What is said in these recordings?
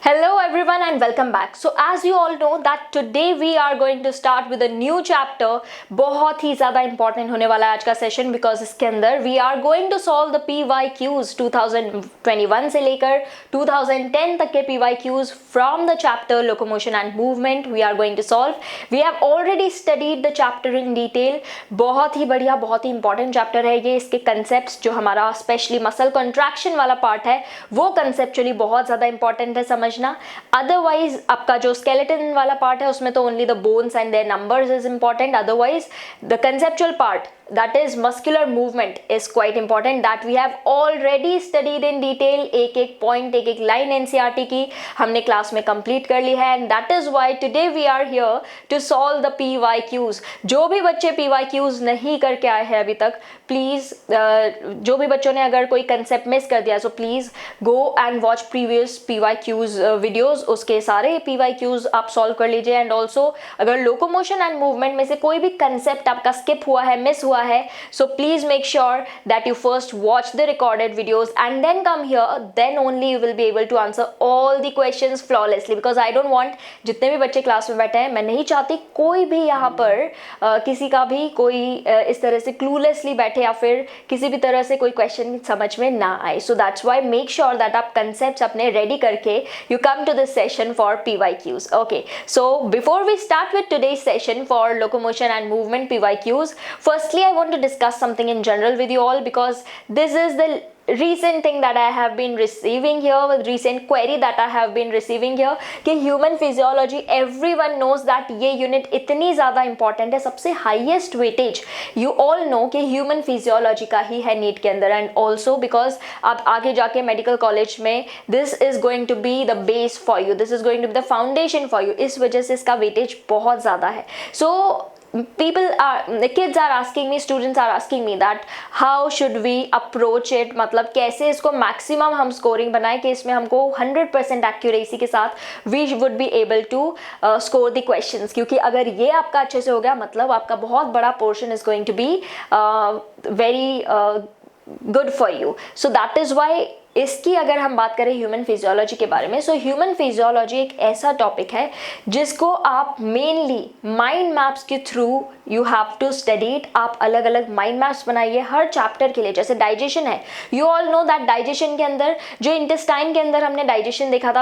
Hello everyone and welcome back. So as you all know that today we are going to start with a new chapter. बहुत ही ज़्यादा important होने वाला है आज का session because इसके अंदर we are going to solve the PYQs 2021 से लेकर 2010 तक के PYQs from the chapter Locomotion and Movement we are going to solve. We have already studied the chapter in detail. बहुत ही बढ़िया, बहुत ही important chapter है ये. इसके concepts जो हमारा स्पेशली मसल कॉन्ट्रैक्शन वाला पार्ट है वो कंसेप्चुअली बहुत ज़्यादा इंपॉर्टेंट है समझना. अदरवाइज आपका जो स्केलेटन वाला पार्ट है उसमें तो only the bones and their numbers is important. Otherwise the conceptual part that is muscular movement is quite important that we have already studied in detail. एक एक पॉइंट, एक एक लाइन एनसीईआरटी की हमने क्लास में कंप्लीट कर ली है and that is why today we are here to solve the PYQs. जो भी बच्चे PYQs नहीं करके आए हैं अभी तक प्लीज़, जो भी बच्चों ने अगर कोई कंसेप्ट मिस कर दिया so please go and watch previous PYQs videos. उसके सारे PYQs आप सॉल्व कर लीजिए. एंड ऑल्सो अगर लोकोमोशन एंड मूवमेंट में से कोई भी कंसेप्ट आपका स्किप हुआ है, मिस हुआ है, so please make sure that you first watch the recorded videos and then come here, then only you will be able to answer all the questions flawlessly because I don't want जितने भी बच्चे class में बैठे हैं मैं नहीं चाहती कोई भी यहाँ पर किसी का भी कोई इस तरह से क्लूलेसली बैठे या फिर किसी भी तरह से कोई क्वेश्चन समझ में ना आए. So that's why make sure that आप कंसेप्ट अपने रेडी करके you come to this session for PYQs. Okay, so before we start with today's session for locomotion and movement PYQs, firstly I want to discuss something in general with you all because this is the recent thing that I have been receiving here, with recent query that I have been receiving here कि human physiology everyone knows that ये unit इतनी ज़्यादा important है, सबसे highest weightage you all know कि human physiology का ही है NEET के अंदर. and also because आप आगे जाके medical college में this is going to be the base for you, this is going to be the foundation for you. इस वजह से इसका weightage बहुत ज़्यादा है. so kids are asking me, students are asking me that how should we approach it, मतलब कैसे इसको मैक्सिमम हम स्कोरिंग बनाए कि इसमें हमको 100% एक्यूरेसी के साथ we would be able to score the questions. क्योंकि अगर ये आपका अच्छे से हो गया मतलब आपका बहुत बड़ा portion is going to be very good for you. so that is why इसकी अगर हम बात करें ह्यूमन फिजियोलॉजी के बारे में, सो ह्यूमन फिजियोलॉजी एक ऐसा टॉपिक है जिसको आप मेनली माइंड मैप्स के through you have to study it. आप अलग अलग माइंड मैप्स बनाइए हर चैप्टर के लिए. जैसे डाइजेशन है, you all know that digestion के अंदर जो इंटेस्टाइन के अंदर हमने डाइजेशन देखा था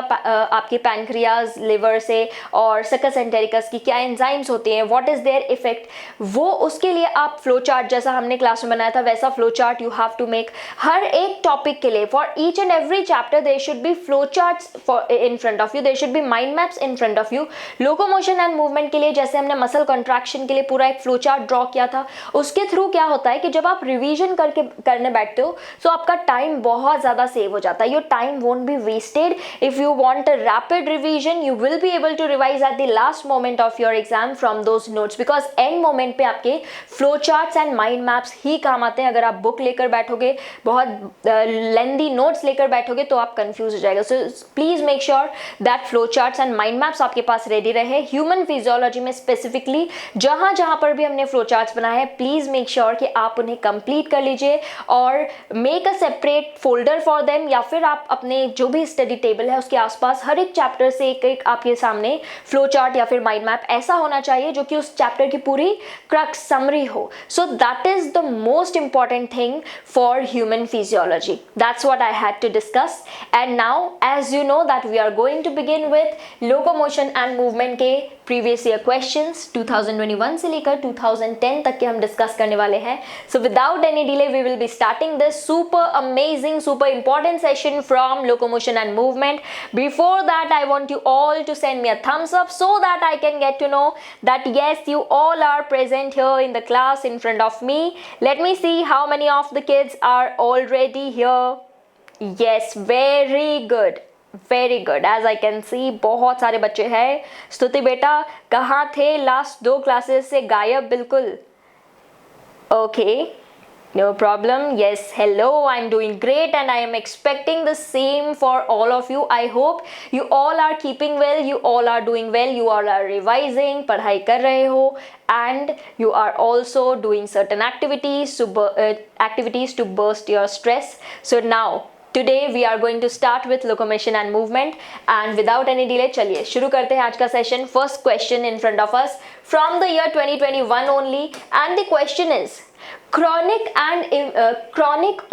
आपके पैनक्रियाज, लिवर से और सकस एंटेरिकस की क्या एंजाइम्स होती हैं, व्हाट इज देयर इफेक्ट, वो उसके लिए आप फ्लो चार्ट जैसा हमने क्लास में बनाया था वैसा flow chart you have to make. हर एक टॉपिक के लिए for each and every chapter there should be flow charts for in front of you, there should be mind maps in front of you. locomotion and movement के लिए जैसे हमने muscle contraction के लिए पूरा एक flow chart draw किया था, उसके थ्रू क्या होता है कि जब आप रिवीजन करने बैठते हो तो आपका टाइम बहुत ज़्यादा सेव हो जाता है. Your time won't be wasted. If you want a rapid revision you will be able to revise at the last moment of your exam from those notes because end moment पे आपके flow charts and mind maps ही काम आते हैं. अगर आप book लेकर बैठोगे, बहुत लेंदी नोट्स लेकर बैठोगे तो आप कंफ्यूज हो जाएगा. So please make sure that flow charts and mind maps आपके पास रेडी रहे. ह्यूमन फिजियोलॉजी में स्पेसिफिकली जहां जहां पर भी हमने फ्लो चार्ट्स बनाए हैं प्लीज मेक श्योर कि आप उन्हें कंप्लीट कर लीजिए और make a separate folder for them, या फिर आप अपने जो भी स्टडी टेबल है उसके आसपास हर एक चैप्टर से एक एक आपके सामने फ्लो चार्ट या फिर माइंड मैप ऐसा होना चाहिए जो कि उस चैप्टर की पूरी क्रक्स समरी हो. सो that is the most important thing for human physiology. That's what I had to discuss. And now as you know that we are going to begin with locomotion and movement के previous year questions 2021 से लेकर 2010 तक के हम discuss करने वाले हैं. So without any delay we will be starting this super amazing, super important session from locomotion and movement. Before that I want you all to send me a thumbs up so that I can get to know that yes you all are present here in the class in front of me. Let me see how many of the kids are already here. Yes, very good, very good. As I can see बहुत सारे बच्चे हैं. स्तुति बेटा कहाँ थे last 2 classes से, गायब बिल्कुल. Okay, no problem. Yes, hello, I'm doing great and I am expecting the same for all of you. I hope you all are keeping well, you all are doing well, you all are revising, पढ़ाई कर रहे हो and you are also doing certain activities to burst your stress. So now Today we are going to start with locomotion and movement, and without any delay चलिए शुरू करते हैं आज का session. First question in front of us from the year 2021 only, and the question is chronic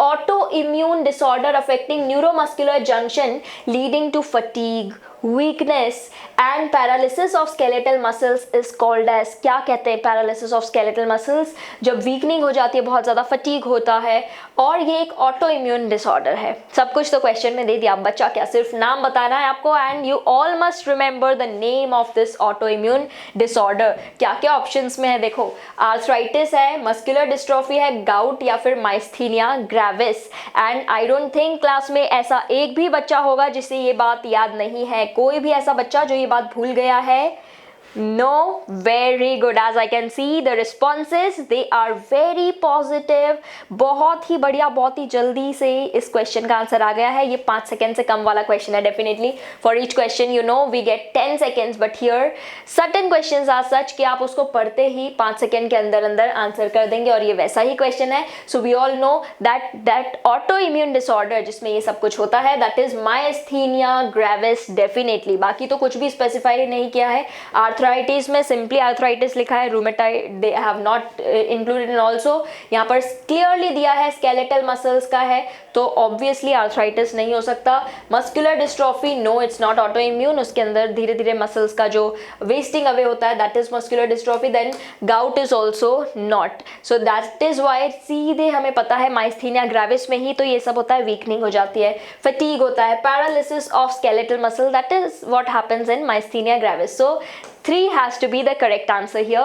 autoimmune disorder affecting neuromuscular junction leading to fatigue, weakness and paralysis of skeletal muscles is called as. क्या कहते हैं paralysis of skeletal muscles? जब weakening हो जाती है, बहुत ज़्यादा fatigue होता है, और ये एक autoimmune disorder है. सब कुछ तो question में दे दिया, अब बच्चा क्या सिर्फ नाम बताना है आपको, and you all must remember the name of this autoimmune disorder. क्या क्या options में है देखो, arthritis है, muscular dystrophy है, gout या फिर myasthenia gravis. And I don't think class में ऐसा एक भी बच्चा होगा जिसे ये बात याद नहीं है. कोई भी ऐसा बच्चा जो ये बात भूल गया है? No, very good. As I can see the responses, they are very positive. बहुत ही बढ़िया, बहुत ही जल्दी से इस क्वेश्चन का आंसर आ गया है. ये 5 सेकेंड से कम वाला क्वेश्चन है. Definitely for each question you know we get 10 seconds, but here certain questions are such कि आप उसको पढ़ते ही 5 सेकेंड के अंदर अंदर आंसर कर देंगे, और ये वैसा ही क्वेश्चन है. So we all know that autoimmune disorder जिसमें ये सब कुछ होता है, that is myasthenia gravis. Definitely बाकी तो कुछ भी स्पेसिफाई नहीं किया है. आर्थराइटिस में सिंपली आर्थराइटिस लिखा है, rheumatoid they have not included in also. यहाँ पर क्लियरली दिया है स्केलेटल मसल्स का है, तो ऑब्वियसली आर्थराइटिस नहीं हो सकता. Muscular dystrophy, no it's not autoimmune, उसके अंदर धीरे धीरे मसल्स का जो वेस्टिंग अवे होता है, that is muscular dystrophy. Then gout is also not, so that is why सीधे हमें पता है माइस्थीनिया ग्रेविस में ही तो ये सब होता है, वीकनिंग हो जाती है, फटीग होता है, paralysis of skeletal muscle, that is what happens in myasthenia gravis. So 3 has to be the correct answer here.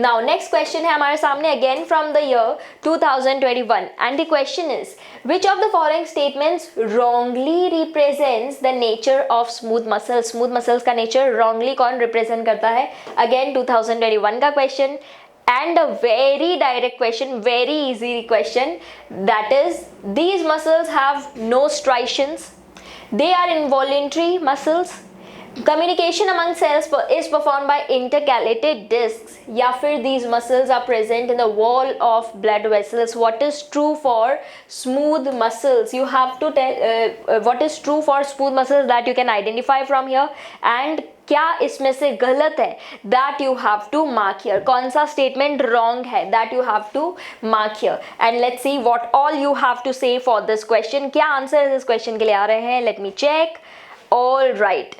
Now next question है हमारे सामने again from the year 2021, and the question is which of the following statements wrongly represents the nature of smooth muscles? Smooth muscles का nature wrongly कौन represent करता है? Again 2021 का question, and a very direct question, very easy question, that is these muscles have no striations, they are involuntary muscles, communication among cells is performed by intercalated discs, या फिर these muscles are present in the wall of blood vessels. What is true for smooth muscles? You have to tell what is true for smooth muscles that you can identify from here, and क्या इसमें से गलत है, that you have to mark here. कौन सा statement wrong है, that you have to mark here. And let's see what all you have to say for this question. क्या answer इस क्वेश्चन के लिए आ रहे हैं? Let me check. All right.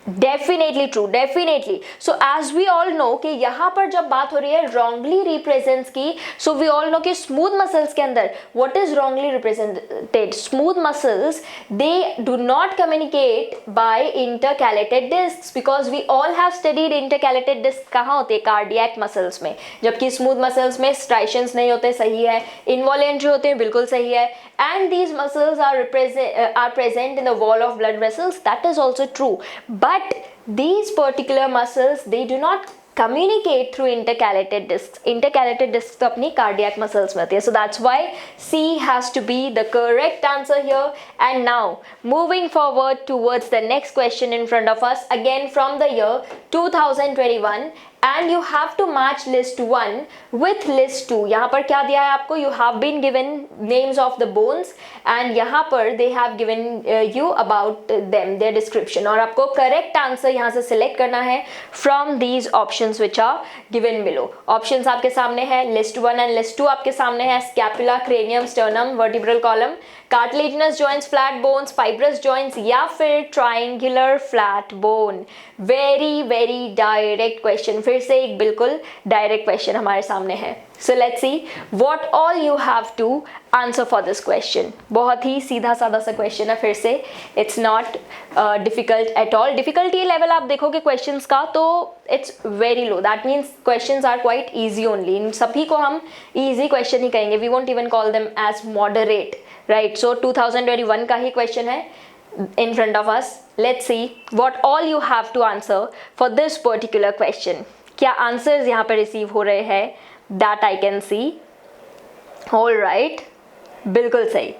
Definitely true, definitely. So as we all know कि यहाँ पर जब बात हो रही है रॉन्गली रिप्रेजेंट्स की, सो वी ऑल नो कि स्मूथ मसल्स के अंदर what is wrongly represented? Smooth muscles they do not communicate by intercalated discs, because we all have studied intercalated disc कहाँ होते हैं? कार्डियक मसल्स में, जबकि स्मूथ मसल्स में स्ट्राइशंस नहीं होते. सही है. इनवॉलेंट्री होते हैं, बिल्कुल सही है. And these muscles are present in the wall of blood vessels, that is also true. But these particular muscles, they do not communicate through intercalated discs. Intercalated discs तो अपनी cardiac muscles में होती है. So that's why C has to be the correct answer here. And now moving forward towards the next question in front of us, again from the year 2021, and you have to match list 1 with list 2. यहाँ पर क्या दिया है आपको? You have been given names of the bones, and यहाँ पर they have given you about them, their description, और आपको correct answer यहाँ से select करना है from these options which are given below. Options आपके सामने है, list 1 and list 2 आपके सामने है. Scapula, cranium, sternum, vertebral column, cartilaginous joints, flat bones, fibrous joints, या फिर triangular flat bone. Very very direct question. फिर से एक बिल्कुल डायरेक्ट क्वेश्चन हमारे सामने है. So let's see what all you have to answer for this question. बहुत ही सीधा साधा सा क्वेश्चन है. फिर से it's not difficult at all. Difficulty level आप देखोगे क्वेश्चंस का तो it's very low. That means questions are quite easy only. इन सभी को हम ईजी क्वेश्चन ही कहेंगे. We won't even call them as moderate, right. So 2021 का ही क्वेश्चन है in front of us. Let's see what all you have to answer for this particular question. क्या आंसर्स यहाँ पे रिसीव हो रहे हैं? That I can see. All right, बिल्कुल सही.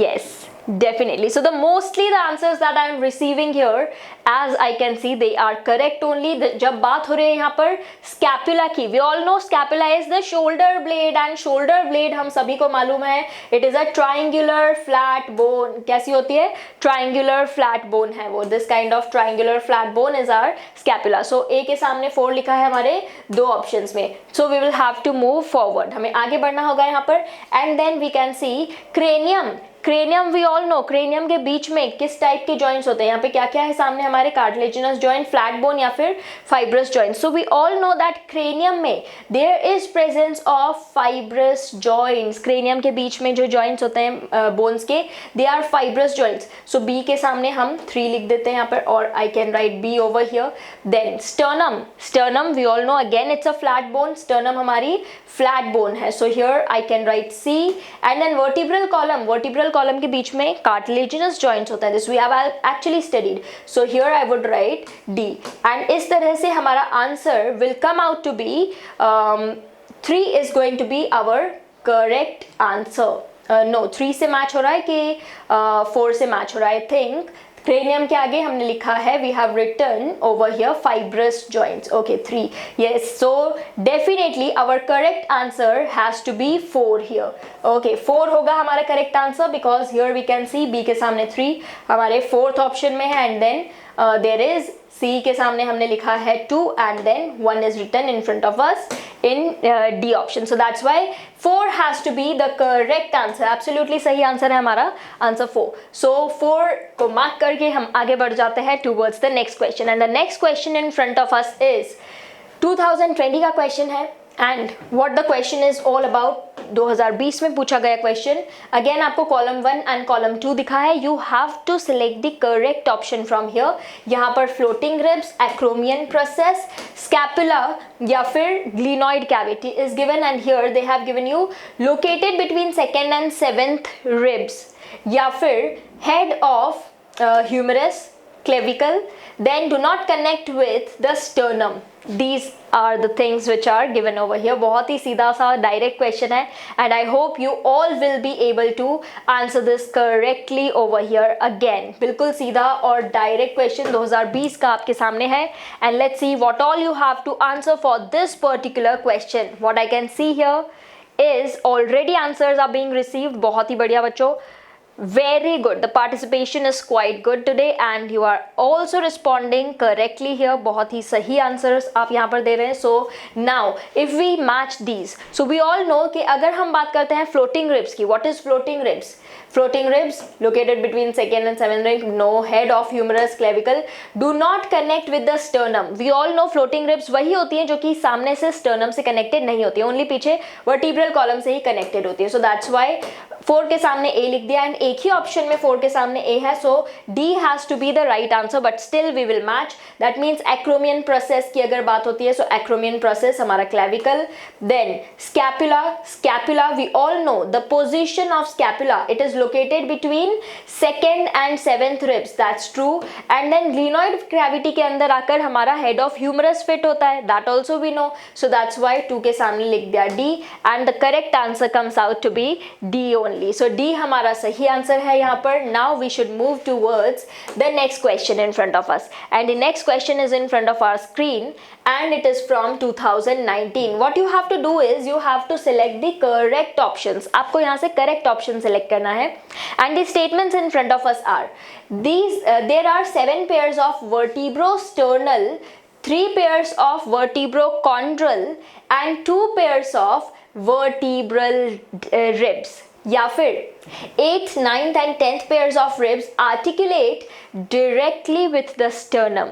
Yes, Definitely. So mostly the answers that I am receiving here, as I can see, they are correct only. जब बात हो रही है यहाँ पर scapula की, we all know scapula is the shoulder blade, and shoulder blade हम सभी को मालूम है, it is a triangular flat bone. कैसी होती है? Triangular flat bone है वो. This kind of triangular flat bone is our scapula. So A के सामने 4 लिखा है हमारे दो ऑप्शंस में. So we will have to move forward. हमें आगे बढ़ना होगा यहाँ पर. And then we can see cranium. Cranium we all know, cranium के बीच में किस टाइप के जॉइंट्स होते हैं? यहाँ पे क्या क्या है सामने हमारे? कार्टिलेजिनस जॉइंट, फ्लैट बोन या फिर fibrous joint. So we all know that cranium में there is presence of fibrous joints. Cranium के बीच में जो जॉइंट्स होते हैं बोन्स के, they are fibrous joints. So B के सामने हम 3 लिख देते हैं यहाँ पर, और I can write B over here. Then sternum. Sternum we all know again it's a flat bone. Sternum हमारी फ्लैट बोन है. So here I can write C. And then vertebral column. Vertebral column के बीच में cartilaginous joints होता है. This we have actually studied. So here I would write D. And इस तरह से हमारा answer will come out to be 3 is going to be our correct answer. No 3 से मैच हो रहा है कि 4 से मैच हो रहा है? आई थिंक क्रेनियम के आगे हमने लिखा है, we have written over here fibrous joints. Okay 3. Yes, so definitely our correct answer has to be 4 here. Okay 4 होगा हमारा correct answer, because here we can see B के सामने 3 हमारे 4th ऑप्शन में है. And then there is C के सामने हमने लिखा है 2, एंड देन 1 is written in front of us in D option. So that's why 4 has to be the correct answer. Absolutely सही आंसर है हमारा आंसर 4. So 4 को मार्क करके हम आगे बढ़ जाते हैं towards the next question. And the next question in front of us is 2020 का क्वेश्चन है. And what the question is all about, 2020 में पूछा गया क्वेश्चन. अगेन आपको कॉलम 1 एंड कॉलम 2 दिखा है. You have to select the correct option from here. यहाँ पर floating ribs, acromion process, scapula या फिर glenoid cavity is given. And here they have given you located between 2nd and 7th ribs, या फिर head of humerus, clavicle, then do not connect with the sternum. These are the things which are given over here. बहुत ही सीधा सा direct question है, and I hope you all will be able to answer this correctly over here again. बिल्कुल सीधा और direct question 2020 का आपके सामने है. And let's see what all you have to answer for this particular question. What I can see here is already answers are being received. बहुत ही बढ़िया बच्चों. Very good. The participation is quite good today and you are also responding correctly here. बहुत ही सही answers आप यहाँ पर दे रहे हैं. So now if we match these, so we all know कि अगर हम बात करते हैं floating ribs की, what is floating ribs? Floating ribs located between 2nd and 7th rib, no head of humerus, clavicle, do not connect with the sternum. We all know floating ribs वही होती हैं जो कि सामने से sternum से connected नहीं होती है, only पीछे vertebral column से ही connected होती है. So that's why 4 के सामने A लिख दिया, एंड एक ही ऑप्शन में 4 के सामने A है. So D has to be the right answer, but still we will match. That means acromion process की अगर बात होती है, सो एक्रोमियन प्रोसेस हमारा clavicle. Then scapula. Scapula we all know the position of scapula, it is located between 2nd and 7th ribs. That's true. And then glenoid cavity के अंदर आकर हमारा हेड ऑफ ह्यूमरस फिट होता है. That also we know. So that's why 2 के सामने लिख दिया D, and the correct answer comes out to be D only. So D हमारा सही आंसर है यहाँ पर. Now we should move towards the next question in front of us, and the next question is in front of our screen, and it is from 2019. What you have to do is you have to select the correct options. आपको यहाँ से correct option select करना है. And the statements in front of us are these. There are 7 pairs of vertebrosternal, 3 pairs of vertebrochondral, and 2 pairs of vertebral ribs. या फिर 8th, 9th and 10th pairs of ribs articulate directly with the sternum.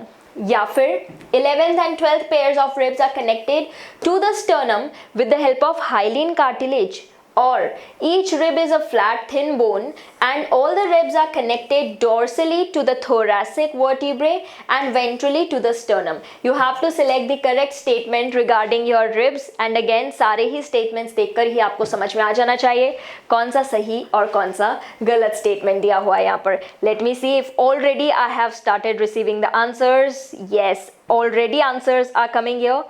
या फिर 11th and 12th pairs of ribs are connected to the sternum with the help of hyaline cartilage. Or each rib is a flat thin bone and all the ribs are connected dorsally to the thoracic vertebrae and ventrally to the sternum. You have to select the correct statement regarding your ribs, and again सारे ही statements देखकर ही आपको समझ में आ जाना चाहिए कौन सा सही और कौन सा गलत statement दिया हुआ है यहाँ पर. Let me see if already I have started receiving the answers. Yes, already answers are coming here.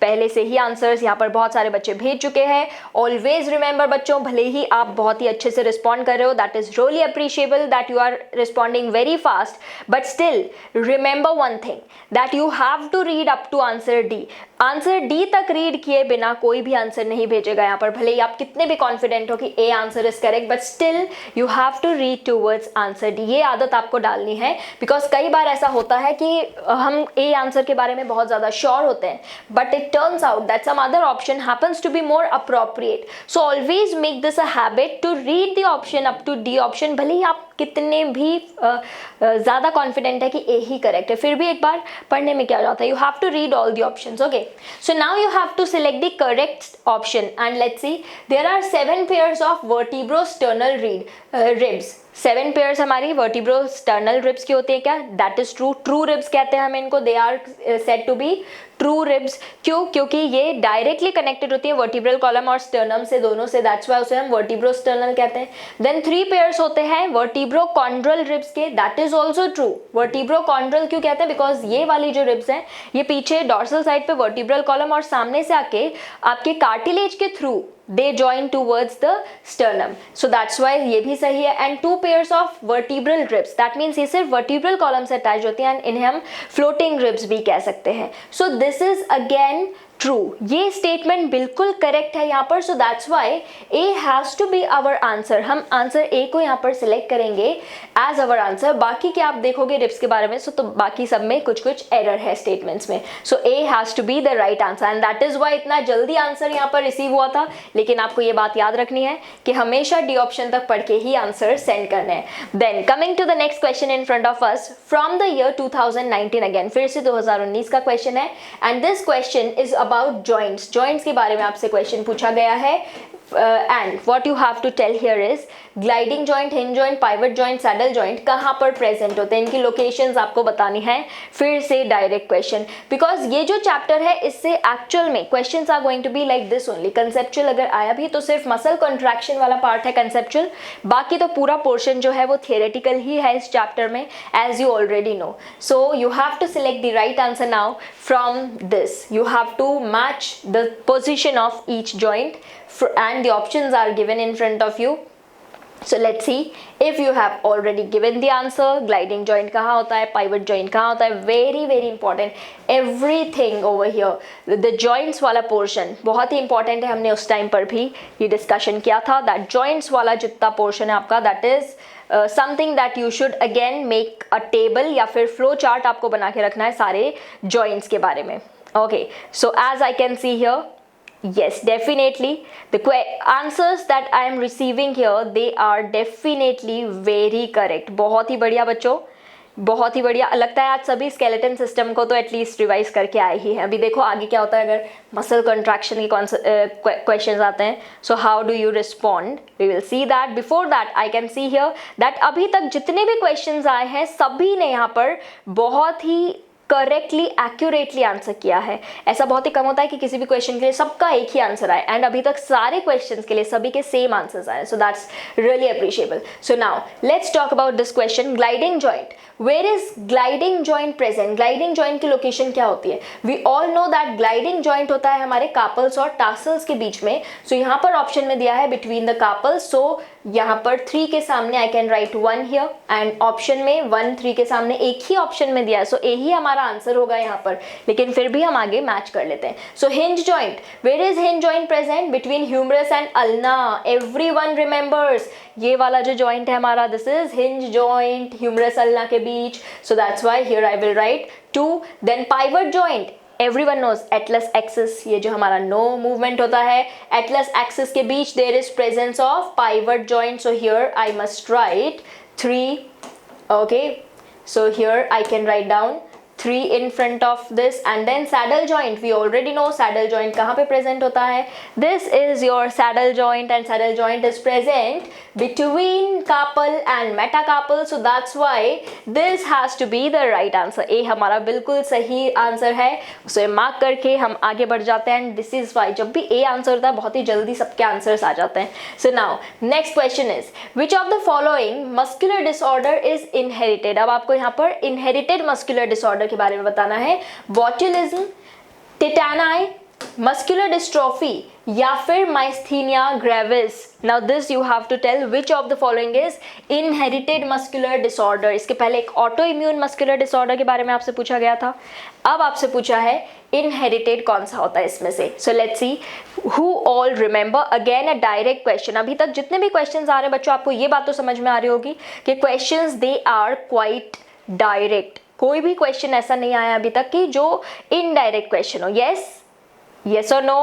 पहले से ही आंसर्स यहाँ पर बहुत सारे बच्चे भेज चुके हैं। ऑलवेज रिमेंबर बच्चों, भले ही आप बहुत ही अच्छे से रिस्पॉन्ड कर रहे हो, that is really appreciable that you are responding very fast, but still remember one thing that you have to read up to answer D. Answer D तक रीड किए बिना कोई भी आंसर नहीं भेजेगा यहाँ पर, भले ही आप कितने भी कॉन्फिडेंट हो कि A answer is correct, but still you have to read towards answer D. ये आदत आपको डालनी है, बिकॉज कई बार ऐसा होता है कि हम ए आंसर के बारे में बहुत ज़्यादा श्योर होते हैं, but it turns out that some other option happens to be more appropriate. So always make this a habit to read the option up to D option. भले ही आप कितने भी ज़्यादा कॉन्फिडेंट है कि ए ही करेक्ट है, फिर भी एक बार पढ़ने में क्या जाता है, you have to read all the options. Okay, so now you have to select the correct option and let's see, there are 7 pairs of vertebrosternal ribs। 7 pairs हमारी वर्टिब्रोस्टर्नल रिब्स की होती है क्या? That is true. True ribs कहते हैं हम इनको, they are said to be true ribs. क्यों? क्योंकि ये डायरेक्टली कनेक्टेड होती है वर्टिब्रल कॉलम और स्टर्नम से, दोनों से, दैट्स वाई उसे हम वर्टिब्रोस्टर्नल कहते हैं। देन 3 पेयर्स होते हैं वर्टिब्रोकॉन्ड्रल रिब्स के, दैट इज ऑल्सो ट्रू। वर्टिब्रोकॉन्ड्रल क्यों कहते हैं? बिकॉज ये वाली जो रिब्स हैं ये पीछे डॉर्सल साइड पे वर्टिब्रल कॉलम और सामने से आके आपके कार्टिलेज के through they join towards the sternum, so that's why ये भी सही है। and 2 pairs of vertebral ribs, that means ये सिर्फ vertebral column से attached होती हैं, इन्हें हम floating ribs भी कह सकते हैं। so this is again true, ये स्टेटमेंट बिल्कुल करेक्ट है यहाँ पर। So that's why A has to be our answer. हम आंसर ए को यहाँ पर सिलेक्ट करेंगे एज आवर आंसर। बाकी के आप देखोगे रिप्स के बारे में, सो तो बाकी सब में कुछ कुछ एरर है स्टेटमेंट्स में। So A has to be the right answer and that is why इतना जल्दी आंसर यहाँ पर रिसीव हुआ था। लेकिन आपको ये बात याद रखनी है कि हमेशा डी ऑप्शन तक पढ़ के ही आंसर सेंड करने हैं। Then coming to the next question in front of us from the year 2019, अगेन फिर से 2019 का क्वेश्चन है and this question is about joints. Joints के बारे में आपसे क्वेश्चन पूछा गया है and what you have to tell here is gliding joint, hinge joint, pivot joint, saddle joint कहाँ पर प्रेजेंट होते हैं, इनकी लोकेशंस आपको बतानी है। फिर से डायरेक्ट क्वेश्चन, बिकॉज ये जो चैप्टर है इससे एक्चुअल में questions are going to be like this only. Conceptual अगर आया भी तो सिर्फ मसल कॉन्ट्रैक्शन वाला पार्ट है कंसेप्चुअल, बाकी तो पूरा पोर्शन जो है वो थियोरेटिकल ही है इस चैप्टर में, as you already know. So you have to select the right answer now from this. You have to match the position of each joint and the options are given in front of you. So let's see if you have already given the answer. Gliding joint कहाँ होता है, pivot joint कहाँ होता है, very very important everything over here. The joints वाला portion बहुत ही important है, हमने उस टाइम पर भी ये discussion किया था। that joints वाला जितना portion है आपका, that is something that you should again make a table या फिर flow chart आपको बना के रखना है सारे joints के बारे में। Okay, so as I can see here, yes, definitely the answers that I am receiving here, they are definitely very correct। बहुत ही बढ़िया बच्चों, बहुत ही बढ़िया। लगता है आज सभी स्केलेटन सिस्टम को तो एटलीस्ट रिवाइज करके आए ही हैं। अभी देखो आगे क्या होता है अगर मसल कंट्रैक्शन के क्वेश्चंस आते हैं। So how do you respond, we will see that. Before that I can see here that अभी तक जितने भी क्वेश्चंस आए हैं सभी ने यहाँ पर बहुत ही करेक्टली एक्यूरेटली आंसर किया है। ऐसा बहुत ही कम होता है कि किसी भी क्वेश्चन के लिए सबका एक ही आंसर आए, एंड अभी तक सारे क्वेश्चंस के लिए सभी के सेम आंसर्स आए। So that's really appreciable. So now let's talk about this question, gliding joint. Where is gliding joint present? Gliding joint की लोकेशन क्या होती है? We all know that gliding joint होता है हमारे कार्पल्स और टार्सल्स के बीच में। सो यहाँ पर ऑप्शन में दिया है बिटवीन द कार्पल्स। सो यहाँ पर 3 के सामने आई can right 1 here, and option में 1 3 के सामने एक ही ऑप्शन में दिया है। सो ए ही हमारा आंसर होगा यहाँ पर, लेकिन फिर भी हम आगे मैच कर लेते हैं। So hinge joint, where is hinge joint present? Between humerus and ulna. Everyone remembers ये वाला जो जॉइंट है हमारा, this is hinge joint, humerus ulna के बीच। So that's why here I will write 2। Then pivot joint, everyone knows atlas axis, ये जो हमारा नो मूवमेंट होता है एटलस एक्सिस के बीच there is presence of pivot joint. So here I must write 3। Okay, so here I can write down 3 in front of this, and then saddle joint, we already know saddle joint कहाँ पे present होता है। This is your saddle joint and saddle joint is present between carpal and metacarpal, so that's why this has to be the right answer। A हमारा बिल्कुल सही answer है, उसे mark करके हम आगे बढ़ जाते हैं। and this is why जब भी A आंसर होता है बहुत ही जल्दी सबके आंसर्स आ जाते हैं। So now next question is which of the following muscular disorder is inherited? अब आपको यहाँ पर inherited muscular disorder के बारे में बताना है। बॉट्यूलिज्म, टिटैनाई, मस्कुलर डिस्ट्रॉफी या फिर myasthenia gravis. Now this you have to tell which of the following is inherited muscular disorder. इसके पहले एक ऑटो इम्यून मस्कुलर डिसऑर्डर के बारे में आपसे पूछा गया था, अब आपसे पूछा है इनहेरिटेड कौन सा होता है इसमें से. सो let's see who all remember. Again a direct question. अभी तक जितने भी क्वेश्चंस आ रहे हैं बच्चों, आपको ये बात तो समझ में आ रही होगी कि questions they are quite direct. कोई भी क्वेश्चन ऐसा नहीं आया अभी तक कि जो इनडायरेक्ट क्वेश्चन हो. Yes, yes or no?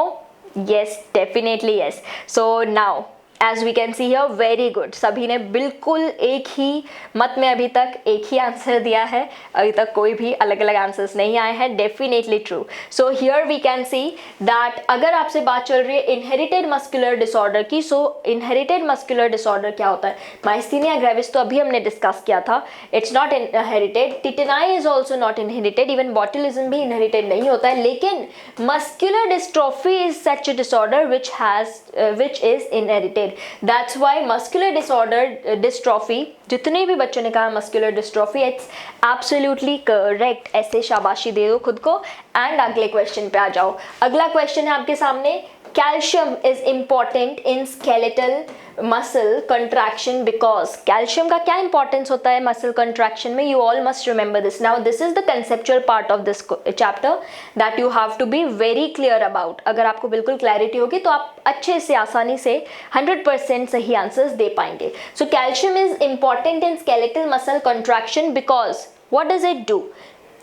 Yes, definitely yes. So now as we can see here, very good. सभी ने बिल्कुल एक ही मत में अभी तक एक ही आंसर दिया है. अभी तक कोई भी अलग अलग आंसर्स नहीं आए हैं. Definitely true. So here we can see that अगर आपसे बात चल रही है इनहेरिटेड मस्कुलर डिसऑर्डर की, सो इनहेरिटेड मस्कुलर डिसऑर्डर क्या होता है? माइस्थीनिया ग्रेविस तो अभी हमने डिस्कस किया था, it's not inherited. Tetany is also not inherited. Even botulism भी इनहेरिटेड नहीं होता है. लेकिन muscular dystrophy is such a disorder which is inherited. That's why muscular disorder dystrophy, जितने भी बच्चों ने कहा muscular dystrophy, it's absolutely correct. ऐसे शाबाशी दे दो खुद को. एंड अगले क्वेश्चन पे आ जाओ. अगला क्वेश्चन है आपके सामने. Calcium is important in skeletal muscle contraction because. Calcium का क्या इंपॉर्टेंस होता है मसल कंट्रैक्शन में? You all must remember this. Now this is the conceptual part of this chapter that you have to be very clear about. अगर आपको बिल्कुल clarity होगी तो आप अच्छे से आसानी से 100% सही आंसर्स दे पाएंगे. So calcium is important in skeletal muscle contraction because what does it do?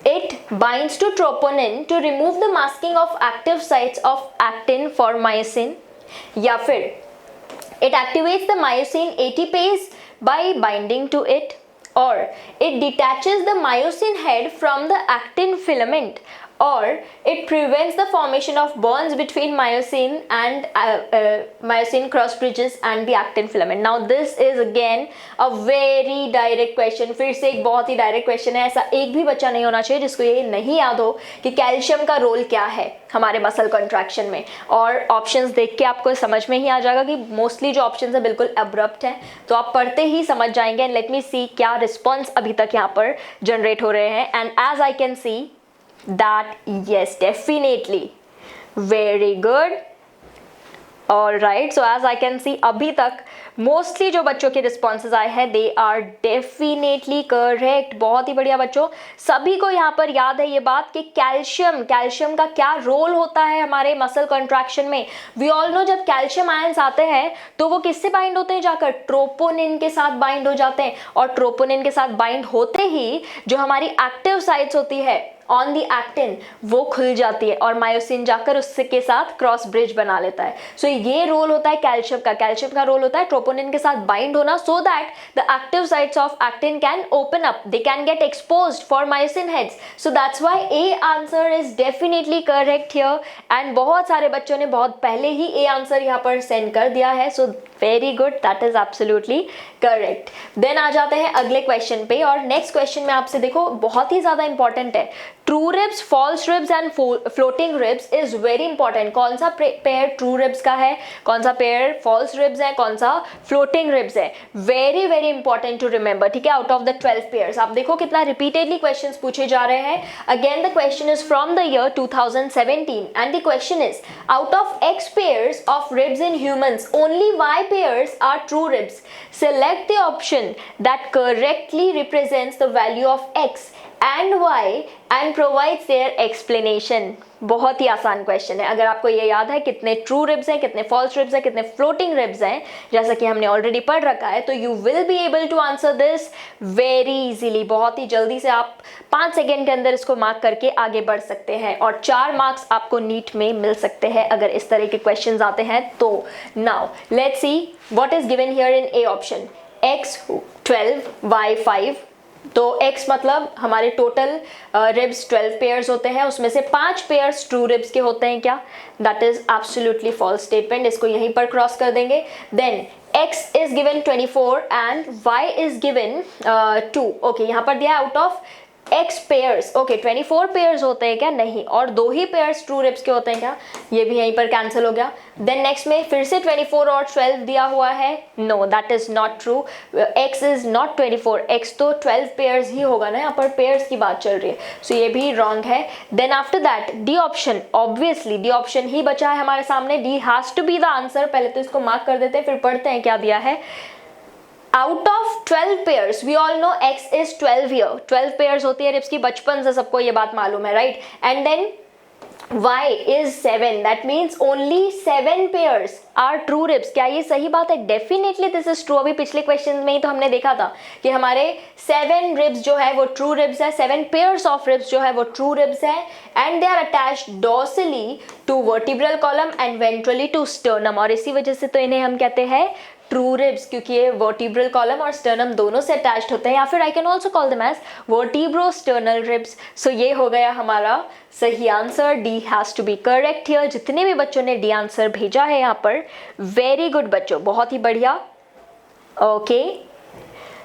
It binds to troponin to remove the masking of active sites of actin for myosin. या फिर it activates the myosin ATPase by binding to it, or it detaches the myosin head from the actin filament, or it prevents the formation of bonds between myosin and myosin cross bridges and the actin filament. Now this is again a very direct question. फिर से एक बहुत ही direct question है. ऐसा एक भी बच्चा नहीं होना चाहिए जिसको ये नहीं याद हो कि कैल्शियम का रोल क्या है हमारे मसल कंट्रैक्शन में. और ऑप्शंस देख के आपको समझ में ही आ जाएगा कि मोस्टली जो ऑप्शंस है बिल्कुल अब्रप्ट हैं, तो आप पढ़ते ही समझ जाएंगे. एंड लेट मी सी क्या रिस्पॉन्स अभी तक यहाँ पर जनरेट हो रहे हैं. And as I can see that yes, definitely, very good. All right, so as I can see अभी तक मोस्टली जो बच्चों के रिस्पॉन्सेज आए हैं दे आर डेफिनेटली करेक्ट. बहुत ही बढ़िया बच्चों. सभी को यहाँ पर याद है ये बात कि कैल्शियम का क्या रोल होता है हमारे मसल कंट्रैक्शन में. वी ऑल नो जब कैल्शियम आयंस आते हैं तो वो किससे बाइंड होते हैं? जाकर ट्रोपोनिन के साथ बाइंड हो जाते हैं. और ट्रोपोनिन के साथ बाइंड होते ही जो हमारी एक्टिव साइट्स होती है ऑन दी एक्टिन वो खुल जाती है और मायोसिन जाकर उससे के साथ क्रॉस ब्रिज बना लेता है. सो ये रोल होता है कैल्शियम का. कैल्शियम का रोल होता है ट्रोपोनिन के साथ बाइंड होना so that the active sites of actin can open up, they can get exposed for myosin heads. So that's why A answer is definitely correct here. And बहुत सारे बच्चों ने बहुत पहले ही ए आंसर यहाँ पर सेंड कर दिया है. So very good, that is absolutely correct. Then आ जाते हैं अगले क्वेश्चन पे. और नेक्स्ट क्वेश्चन में आपसे देखो बहुत ही ज्यादा इंपॉर्टेंट है. True ribs, false ribs and floating ribs is very important. कौन सा पेयर ट्रू रिब्स का है, कौन सा पेयर फॉल्स रिब्स है, कौन सा फ्लोटिंग रिब्स है? Very very important to remember. ठीक है, आउट ऑफ द 12 पेयर्स आप देखो कितना रिपीटेडली क्वेश्चंस पूछे जा रहे हैं. Again the question is from the year 2017 and the question is out of x pairs of ribs in humans only y pairs are true ribs. Select the option that correctly represents the value of x and y and provides their explanation. बहुत ही आसान question है. अगर आपको ये याद है कितने true ribs हैं, कितने फॉल्स रिब्स हैं, कितने फ्लोटिंग रिब्स हैं, जैसा कि हमने ऑलरेडी पढ़ रखा है, तो you will be able to answer this very easily. बहुत ही जल्दी से आप 5 सेकेंड के अंदर इसको मार्क करके आगे बढ़ सकते हैं और 4 मार्क्स आपको नीट में मिल सकते हैं अगर इस तरह के क्वेश्चन आते हैं तो. Now let's see what is given here in A option. x 12 y 5. तो x मतलब हमारे टोटल रिब्स 12 पेयर्स होते हैं, उसमें से 5 पेयर्स ट्रू रिब्स के होते हैं क्या? That is absolutely false statement. इसको यहीं पर क्रॉस कर देंगे. Then x is given 24 and y is given 2. Okay, यहाँ पर दिया out of x pairs, okay 24 pairs होते हैं क्या? नहीं। और 2 ही पेयर्स ट्रू रिब्स के होते हैं क्या? ये भी यहीं पर कैंसिल हो गया। देन नेक्स्ट में फिर से 24 और 12 दिया हुआ है, no that is not true, x is not 24, x तो 12 पेयर्स ही होगा ना, यहाँ पर पेयर्स की बात चल रही है, सो ये भी रॉन्ग है। Then after that D option, obviously D option ही बचा है हमारे सामने, D has to be the answer. पहले तो इसको मार्क कर देते हैं, फिर पढ़ते हैं क्या दिया है। Out of 12 pairs, we all know x is 12 here, 12 pairs होती है रिब्स की, बचपन से सबको ये बात मालूम है, right? And then y is 7, that means only 7 pairs are true ribs। क्या ये सही बात है? Definitely this is true. अभी पिछले क्वेश्चन में ही तो हमने देखा था कि हमारे 7 रिब्स जो है वो ट्रू रिब्स है, 7 पेयर्स ऑफ रिब्स जो है वो ट्रू रिब्स है, and they are attached dorsally to vertebral column and ventrally to sternum, और इसी वजह से तो इन्हें हम कहते हैं ट्रू रिब्स, क्योंकि ये वर्टिब्रल कॉलम और स्टर्नम दोनों से अटैच्ड होते हैं, या फिर I can also call them as vertebrosternal ribs. So ये हो गया हमारा सही आंसर, D has to be correct here. जितने भी बच्चों ने डी आंसर भेजा है यहाँ पर, वेरी गुड बच्चों, बहुत ही बढ़िया। Okay,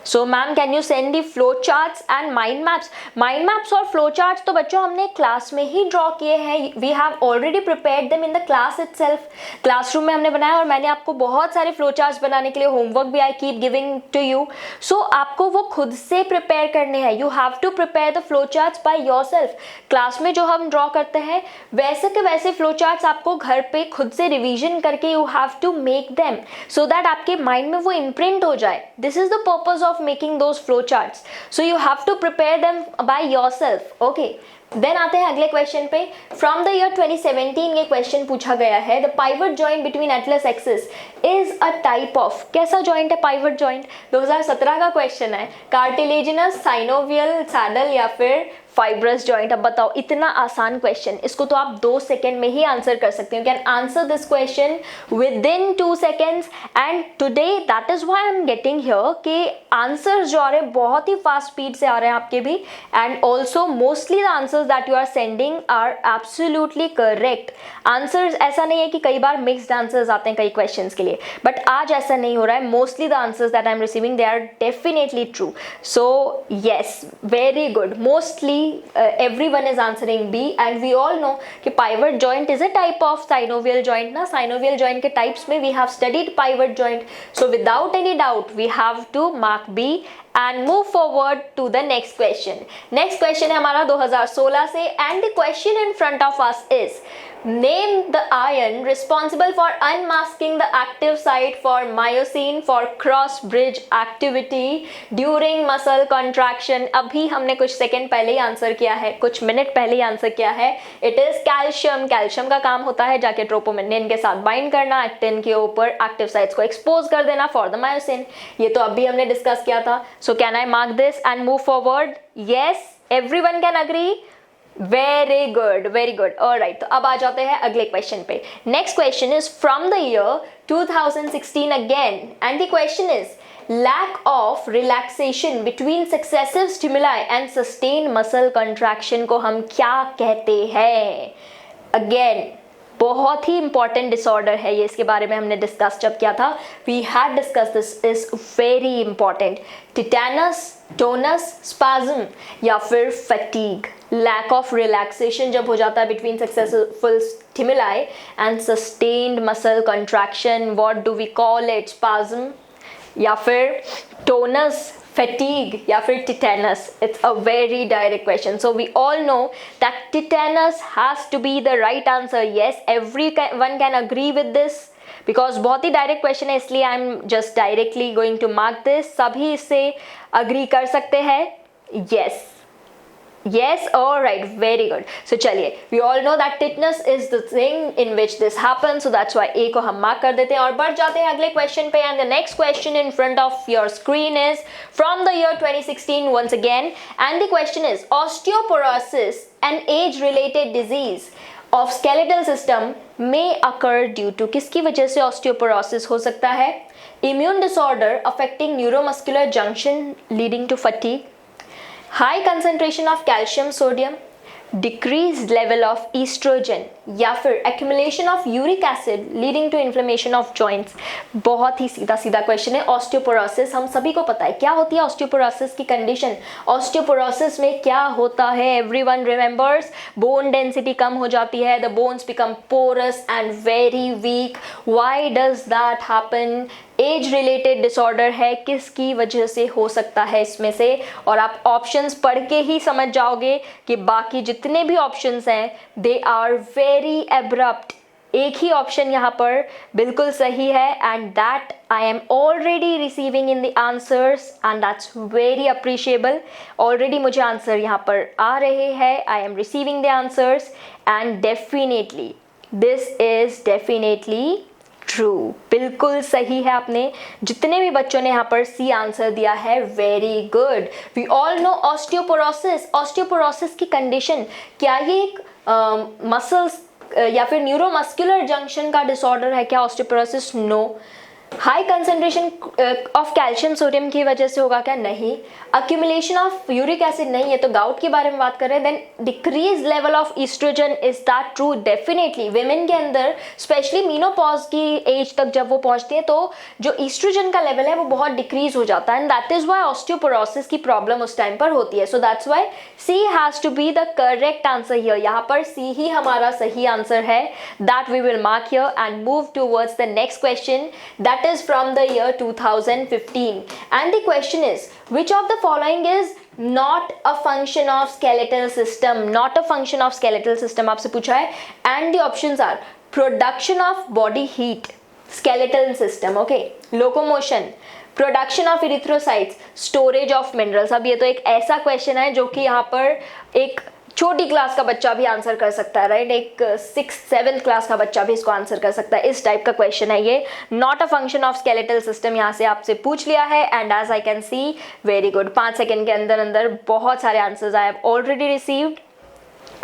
so ma'am can you send the flow charts and mind maps? Mind maps और फ्लो चार्ट्स तो बच्चों हमने क्लास में ही ड्रॉ किए हैं, we have already prepared them in the class itself. Classroom में हमने बनाया, और मैंने आपको बहुत सारे फ्लो चार्ट्स बनाने के लिए होमवर्क भी I keep giving to you. So आपको वो खुद से प्रिपेयर करने हैं, you have to prepare the flow charts by yourself. Class में जो हम ड्रॉ करते हैं वैसे के वैसे फ्लो चार्ट्स आपको घर पे खुद से रिविजन करके you have to make them, so that आपके माइंड में वो इम्प्रिंट हो जाए। This is the purpose of making those flow charts, so you have to prepare them by yourself. Okay, then आते हैं अगले क्वेश्चन पे। फ्रॉम द ईयर 2017 ये क्वेश्चन पूछा गया है, the pivot joint between Atlas axis is a type of, कैसा joint है पाइवट जॉइंट? 2017 का क्वेश्चन है, कार्टिलेजिनस, साइनोवियल, सैडल या फिर फाइब्रस जॉइंट। अब बताओ, इतना आसान क्वेश्चन, इसको तो आप 2 सेकेंड में ही आंसर कर सकते हो। Can answer this question with in 2 seconds, and today that is why I am getting here कि आंसर्स जो आ रहे हैं बहुत ही फास्ट स्पीड से आ रहे हैं आपके भी, and also mostly the answers that you are sending are absolutely correct answers. ऐसा नहीं है कि कई बार मिक्स्ड आंसर्स आते हैं कई क्वेश्चंस के लिए, बट आज ऐसा नहीं हो रहा है। Mostly the answers that I am receiving they are definitely true. So yes, very good, mostly everyone is answering B, and we all know कि pivot joint is a type of synovial joint ना, synovial joint के types में we have studied pivot joint, so without any doubt we have to mark B and move forward to the next question. Next question है हमारा 2016 से, and the question in front of us is name the ion responsible for unmasking the active site for myosin for cross bridge activity during muscle contraction। अभी हमने कुछ second पहले ही answer किया है, कुछ मिनट पहले ही आंसर किया है, इट इज कैल्शियम। कैल्शियम का काम होता है जाके ट्रोपोमिनिन के साथ बाइंड करना, एक्टिन के ऊपर एक्टिव साइट्स को एक्सपोज कर देना फॉर द मायोसिन। ये तो अभी हमने डिस्कस किया था। So can I mark this and move forward? Yes, everyone can agree? Very good, very good. Alright, तो अब आ जाते हैं अगले क्वेश्चन पे। Next question is from the year 2016 again, and the question is lack of relaxation between successive stimuli and sustained muscle contraction को हम क्या कहते हैं? अगेन बहुत ही इंपॉर्टेंट डिसऑर्डर है ये, इसके बारे में हमने डिस्कस जब किया था, we had discuss this, is very important. Tetanus, tonus, spasm या फिर फटीग। लैक ऑफ रिलैक्सेशन जब हो जाता है between successful stimuli and sustained muscle contraction, what do we call it? Spasm या फिर टोनस, fatigue या फिर tetanus? It's a very direct question, so we all know that tetanus has to be the right answer. Yes, everyone can agree with this because बहुत ही direct question है, इसलिए I'm just directly going to mark this। सभी इससे agree कर सकते हैं? Yes, yes, all right, very good। so चलिए, we all know that tetanus is the thing in which this happens, so that's why A को हम mark कर देते हैं और बढ़ जाते हैं अगले question पे। and the next question in front of your screen is from the year 2016 once again, and the question is osteoporosis, an age-related disease of skeletal system may occur due to, किसकी वजह से osteoporosis हो सकता है? Immune disorder affecting neuromuscular junction leading to fatigue, high concentration of calcium, sodium, decreased level of estrogen या फिर accumulation of uric acid leading to inflammation of joints? बहुत ही सीधा सीधा क्वेश्चन है। ऑस्टियोपोरोसिस हम सभी को पता है क्या होती है ऑस्टियोपोरोसिस की कंडीशन। ऑस्टियोपोरोसिस में क्या होता है? एवरीवन रिमेंबर्स, बोन डेंसिटी कम हो जाती है, the bones become porous and very weak. Why does that happen? Age related disorder है, किसकी वजह से हो सकता है इसमें से? और आप ऑप्शंस पढ़ के ही समझ जाओगे कि बाकी जितने भी ऑप्शंस हैं दे आर वेरी एब्रप्ट। एक ही ऑप्शन यहाँ पर बिल्कुल सही है and that I am already receiving in the answers and that's very appreciable. Already मुझे आंसर यहाँ पर आ रहे हैं, आई am receiving the answers and definitely this is definitely true. बिल्कुल सही है, आपने जितने भी बच्चों ने यहाँ पर सी आंसर दिया है, very good. We all know osteoporosis. Osteoporosis की कंडीशन क्या ये एक मसल्स या फिर न्यूरोमस्कुलर जंक्शन का डिसऑर्डर है क्या osteoporosis? No. High concentration of calcium sodium की वजह से होगा क्या? नहीं। Accumulation of uric acid? नहीं, ये तो गाउट के बारे में बात कर रहे हैं। Then decrease level of estrogen, is that true? Definitely. Women के अंदर स्पेशली मीनोपॉज की एज तक जब वो पहुंचती है तो जो ईस्ट्रोजन का लेवल है वो बहुत डिक्रीज हो जाता है and that is why osteoporosis की प्रॉब्लम उस टाइम पर होती है। So that's why C has to be the correct answer here. यहाँ पर सी ही हमारा सही आंसर है। That we will mark here and move towards the next question that is from the year 2015 and the question is which of the following is not a function of skeletal system? Not a function of skeletal system आपसे पूछा है and the options are production of body heat, skeletal system, okay, locomotion, production of erythrocytes, storage of minerals. अब ये तो एक ऐसा question है जो कि यहाँ पर एक छोटी क्लास का बच्चा भी आंसर कर सकता है, राइट? एक 6th-7th क्लास का बच्चा भी इसको आंसर कर सकता है। इस टाइप का क्वेश्चन है ये। Not a function of skeletal system यहाँ से आपसे पूछ लिया है and as I can see, very good. 5 second के अंदर अंदर बहुत सारे answers I have already received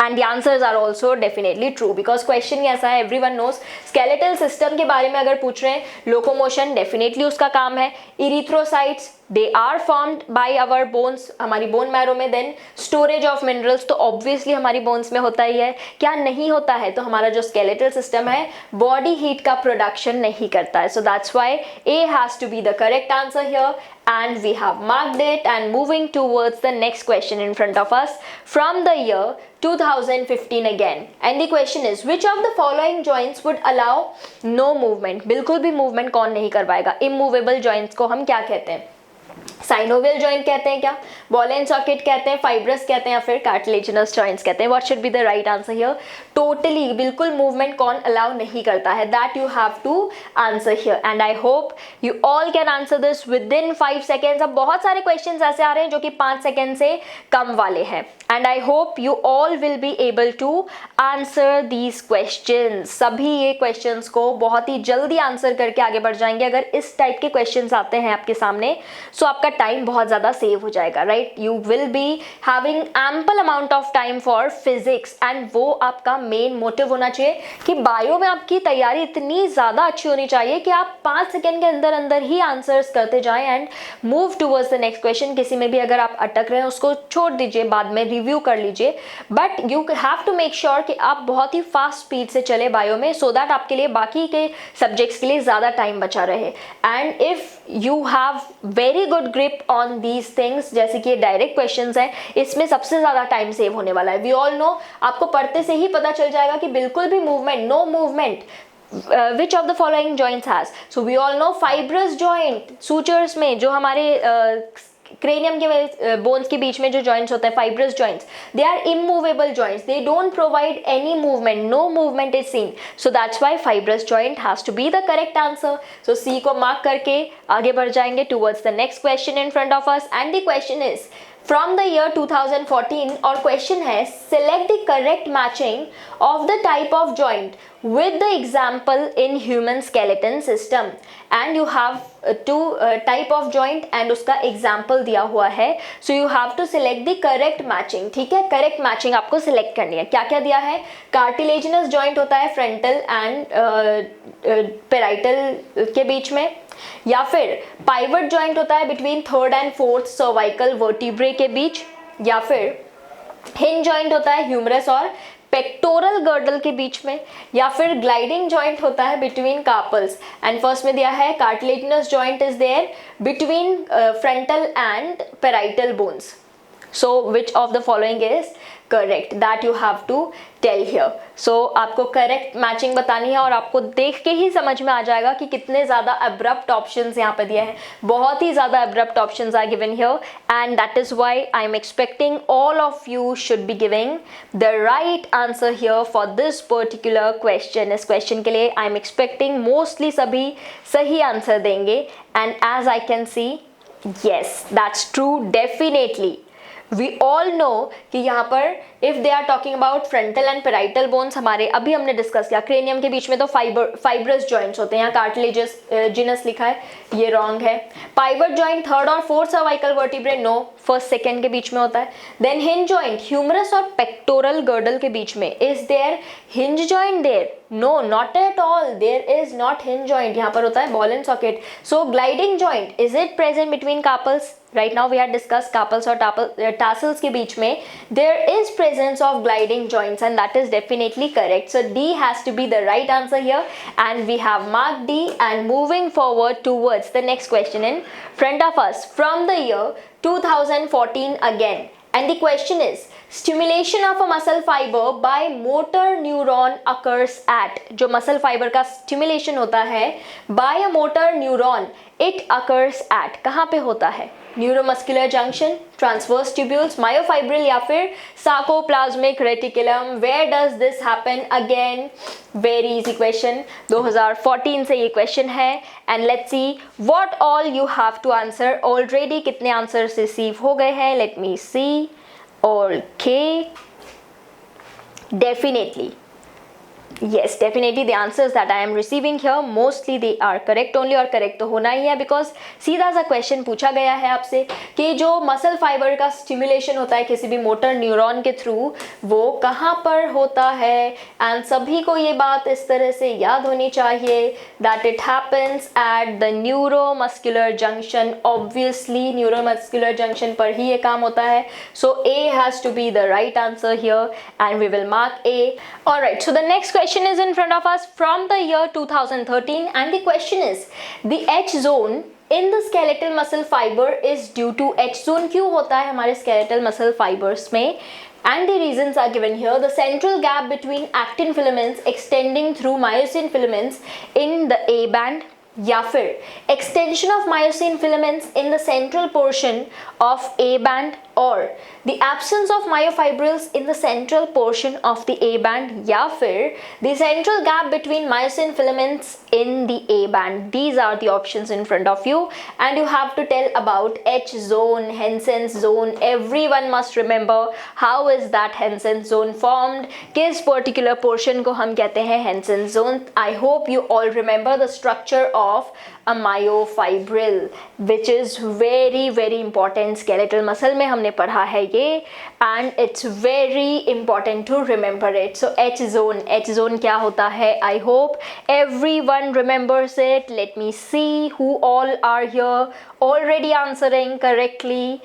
and the answers are also definitely true because question ही ऐसा है, everyone knows skeletal system के बारे में अगर पूछ रहे हैं, locomotion definitely उसका काम है, erythrocytes they are formed by our bones, हमारी bone marrow में, then storage of minerals तो obviously हमारी bones में होता ही है। क्या नहीं होता है? तो हमारा जो skeletal system है body heat का production नहीं करता है। So that's why A has to be the correct answer here and we have marked it and moving towards the next question in front of us from the year 2015 again and the question is which of the following joints would allow no movement? बिल्कुल भी movement कौन नहीं करवाएगा? immovable joints को हम क्या कहते हैं? साइनोवियल जॉइंट कहते हैं क्या? बॉल एंड सॉकेट कहते हैं, फाइब्रस कहते हैं या फिर कार्टिलेजिनस जॉइंट्स कहते हैं? What should be the right answer here? Totally बिल्कुल मूवमेंट कौन अलाउ नहीं करता है? That you have to answer here and I hope you all can answer this within 5 seconds. अब बहुत सारे क्वेश्चंस ऐसे आ रहे हैं जो कि 5 सेकेंड से कम वाले हैं and I hope you all will be able to answer these questions. सभी ये क्वेश्चंस को बहुत ही जल्दी आंसर करके आगे बढ़ जाएंगे अगर इस टाइप के क्वेश्चंस आते हैं आपके सामने। सो आपका टाइम बहुत ज़्यादा सेव हो जाएगा, right? You will be having ample amount of time for physics and वो आपका मेन मोटिव होना चाहिए कि बायो में आपकी तैयारी इतनी ज़्यादा अच्छी होनी चाहिए कि आप 5 सेकेंड के अंदर अंदर ही आंसर्स करते जाएं and move towards the next question. किसी में भी अगर आप अटक रहे हैं उसको छोड़ दीजिए, बाद में रिव्यू कर लीजिए, but you have to make sure कि आप बहुत ही फास्ट स्पीड से चले बायो में सो दैट आपके लिए बाकी के सब्जेक्ट्स के लिए ज़्यादा टाइम बचा रहे। And if you have very good grip on these things, जैसे कि ये डायरेक्ट क्वेश्चंस हैं, इसमें सबसे ज़्यादा टाइम सेव होने वाला है। वी ऑल नो, आपको पढ़ते से ही पता चल जाएगा कि बिल्कुल भी movement, no movement, which of the following joints has? So we all know fibrous joint, sutures में जो हमारे क्रेनियम के बोन्स के बीच में जो जॉइंट्स होते हैं, fibrous joints, they are immovable joints, they don't provide any movement, no movement is seen. So that's why fibrous joint has to be the correct answer. So C को mark करके आगे बढ़ जाएंगे towards the next question in front of us and the question is from the year 2014 और question है select the correct matching of the type of joint with the example in human skeleton system and you have two type of joint and उसका example दिया हुआ है। so you have to select the correct matching, ठीक है? correct matching आपको select करनी है। क्या क्या दिया है? cartilaginous joint होता है frontal and parietal के बीच में, या फिर पाइवट जॉइंट होता है between 3rd and 4th cervical vertebrae के बीच, या फिर हिंज जॉइंट होता है ह्यूमरस और पेक्टोरल गर्डल के बीच में, या फिर ग्लाइडिंग जॉइंट होता है बिटवीन कार्पल्स। एंड फर्स्ट में दिया है cartilaginous joint is there between frontal and parietal bones. So which of the following is correct? That you have to tell here. So आपको correct matching बतानी है और आपको देख के ही समझ में आ जाएगा कि कितने ज़्यादा abrupt options यहाँ पे दिए हैं। बहुत ही ज़्यादा abrupt options are given here and that is why I am expecting all of you should be giving the right answer here for this particular question. इस question के लिए I am expecting mostly सभी सही answer देंगे and as I can see, yes, that's true definitely. We all know कि यहाँ पर if they are talking about frontal and parietal bones, हमारे अभी हमने डिस्कस किया क्रेनियम के बीच में तो फाइब्रस जॉइंट्स होते हैं, यहाँ कार्टिलेजस जिनस लिखा है, ये रॉन्ग है। पाइवट जॉइंट थर्ड और fourth cervical vertebrae no, first second के बीच में होता है। देन हिंज जॉइंट ह्यूमरस और पेक्टोरल गर्डल के बीच में, is there hinge joint there? No, not at all, there is not hinge joint, यहाँ पर होता है ball and socket. So gliding joint, is it present between carpals? Right now we had discuss carpals और tarsals के बीच में there is presence of gliding joints and that is definitely correct. So D has to be the right answer here and we have marked D and moving forward towards the next question in front of us from the year 2014 again. And the question is, stimulation of a muscle fiber by motor neuron occurs at, जो muscle fiber का stimulation होता है by a motor neuron, it occurs at, कहाँ पे होता है? Neuromuscular junction, transverse tubules, myofibril या फिर sarcoplasmic reticulum. Where does this happen? Again very easy question, 2014 से ये क्वेश्चन है and let's see what all you have to answer. Already कितने आंसर्स रिसीव हो गए हैं? Let me see. Okay, definitely yes, definitely the answers that I am receiving here mostly they are correct only, और correct तो होना ही है because सीधा सा question पूछा गया है आपसे कि जो मसल फाइबर का स्टिमुलेशन होता है किसी भी मोटर न्यूरॉन के थ्रू, वो कहाँ पर होता है। एंड सभी को ये बात इस तरह से याद होनी चाहिए that it happens at the neuromuscular junction. Obviously neuromuscular junction पर ही ये काम होता है। So A has to be the right answer here and we will mark A. Alright, so the next question is in front of us from the year 2013 and the question is the H zone in the skeletal muscle fiber is due to H zone क्यों होता है हमारे skeletal muscle fibers में, and the reasons are given here. The central gap between actin filaments extending through myosin filaments in the A band, या फिर extension of myosin filaments in the central portion of A band, or the absence of myofibrils in the central portion of the A band, या फिर the central gap between myosin filaments in the A band. These are the options in front of you and you have to tell about H zone, Hansen's zone. Everyone must remember how is that Hansen's zone formed, किस particular portion को हम कहते हैं Hansen's zone. I hope you all remember the structure of a myofibril which is very very important. skeletal muscle में हमने पढ़ा है ये and it's very important to remember it. So H zone क्या होता है? I hope everyone remembers it. Let me see who all are here already answering correctly.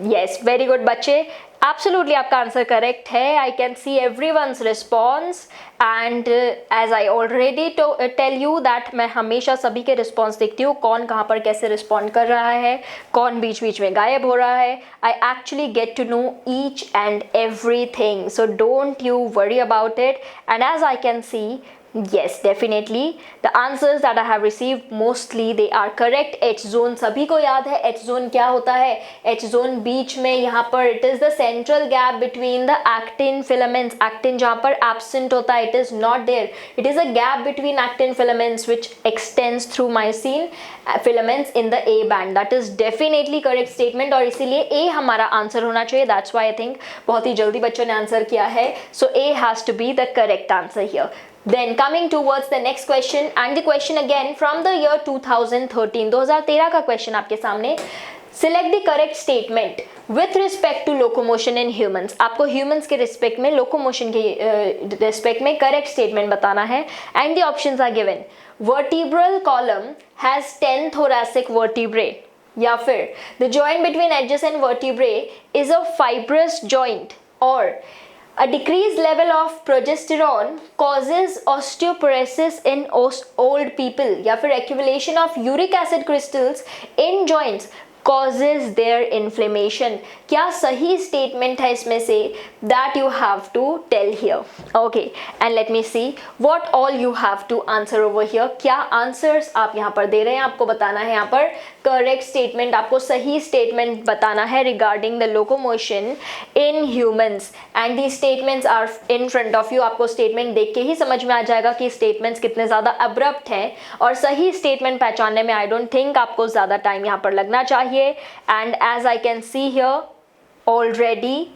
Yes, very good बच्चे, absolutely आपका आंसर करेक्ट है. I can see everyone's response and as I already tell you that मैं हमेशा सभी के response देखती हूँ, कौन कहाँ पर कैसे रिस्पॉन्ड कर रहा है, कौन बीच बीच में गायब हो रहा है. I actually get to know each and everything, so don't you worry about it. And as I can see, yes, definitely the answers that I have received mostly they are correct. H zone सभी को याद है. H zone क्या होता है? H zone बीच में यहाँ पर it is the central gap between the actin filaments. actin जहाँ पर absent होता है, it is not there. It is a gap between actin filaments which extends through myosin filaments in the A band. That is definitely correct statement और इसीलिए A हमारा answer होना चाहिए. That's why I think बहुत ही जल्दी बच्चों ने आंसर किया है. So A has to be the correct answer here. Then coming towards the next question and the question again from the year 2013. 2013 का question आपके सामने. Select the correct statement with respect to locomotion in humans. आपको humans के respect में locomotion के respect में correct statement बताना है and the options are given. Vertebral column has 10 thoracic vertebrae, या फिर the joint between adjacent vertebrae is a fibrous joint, or A decreased level of progesterone causes osteoporosis in old people, या फिर accumulation of uric acid crystals in joints causes their inflammation. क्या सही statement है इसमें से? That you have to tell here. Okay, and let me see what all you have to answer over here. क्या answers आप यहाँ पर दे रहे हैं? आपको बताना है यहाँ पर correct statement, आपको सही statement बताना है regarding the locomotion in humans, and these statements are in front of you. आपको statement देख के ही समझ में आ जाएगा कि statements कितने ज़्यादा abrupt हैं, और सही statement पहचानने में I don't think आपको ज़्यादा time यहाँ पर लगना चाहिए. And as I can see here already,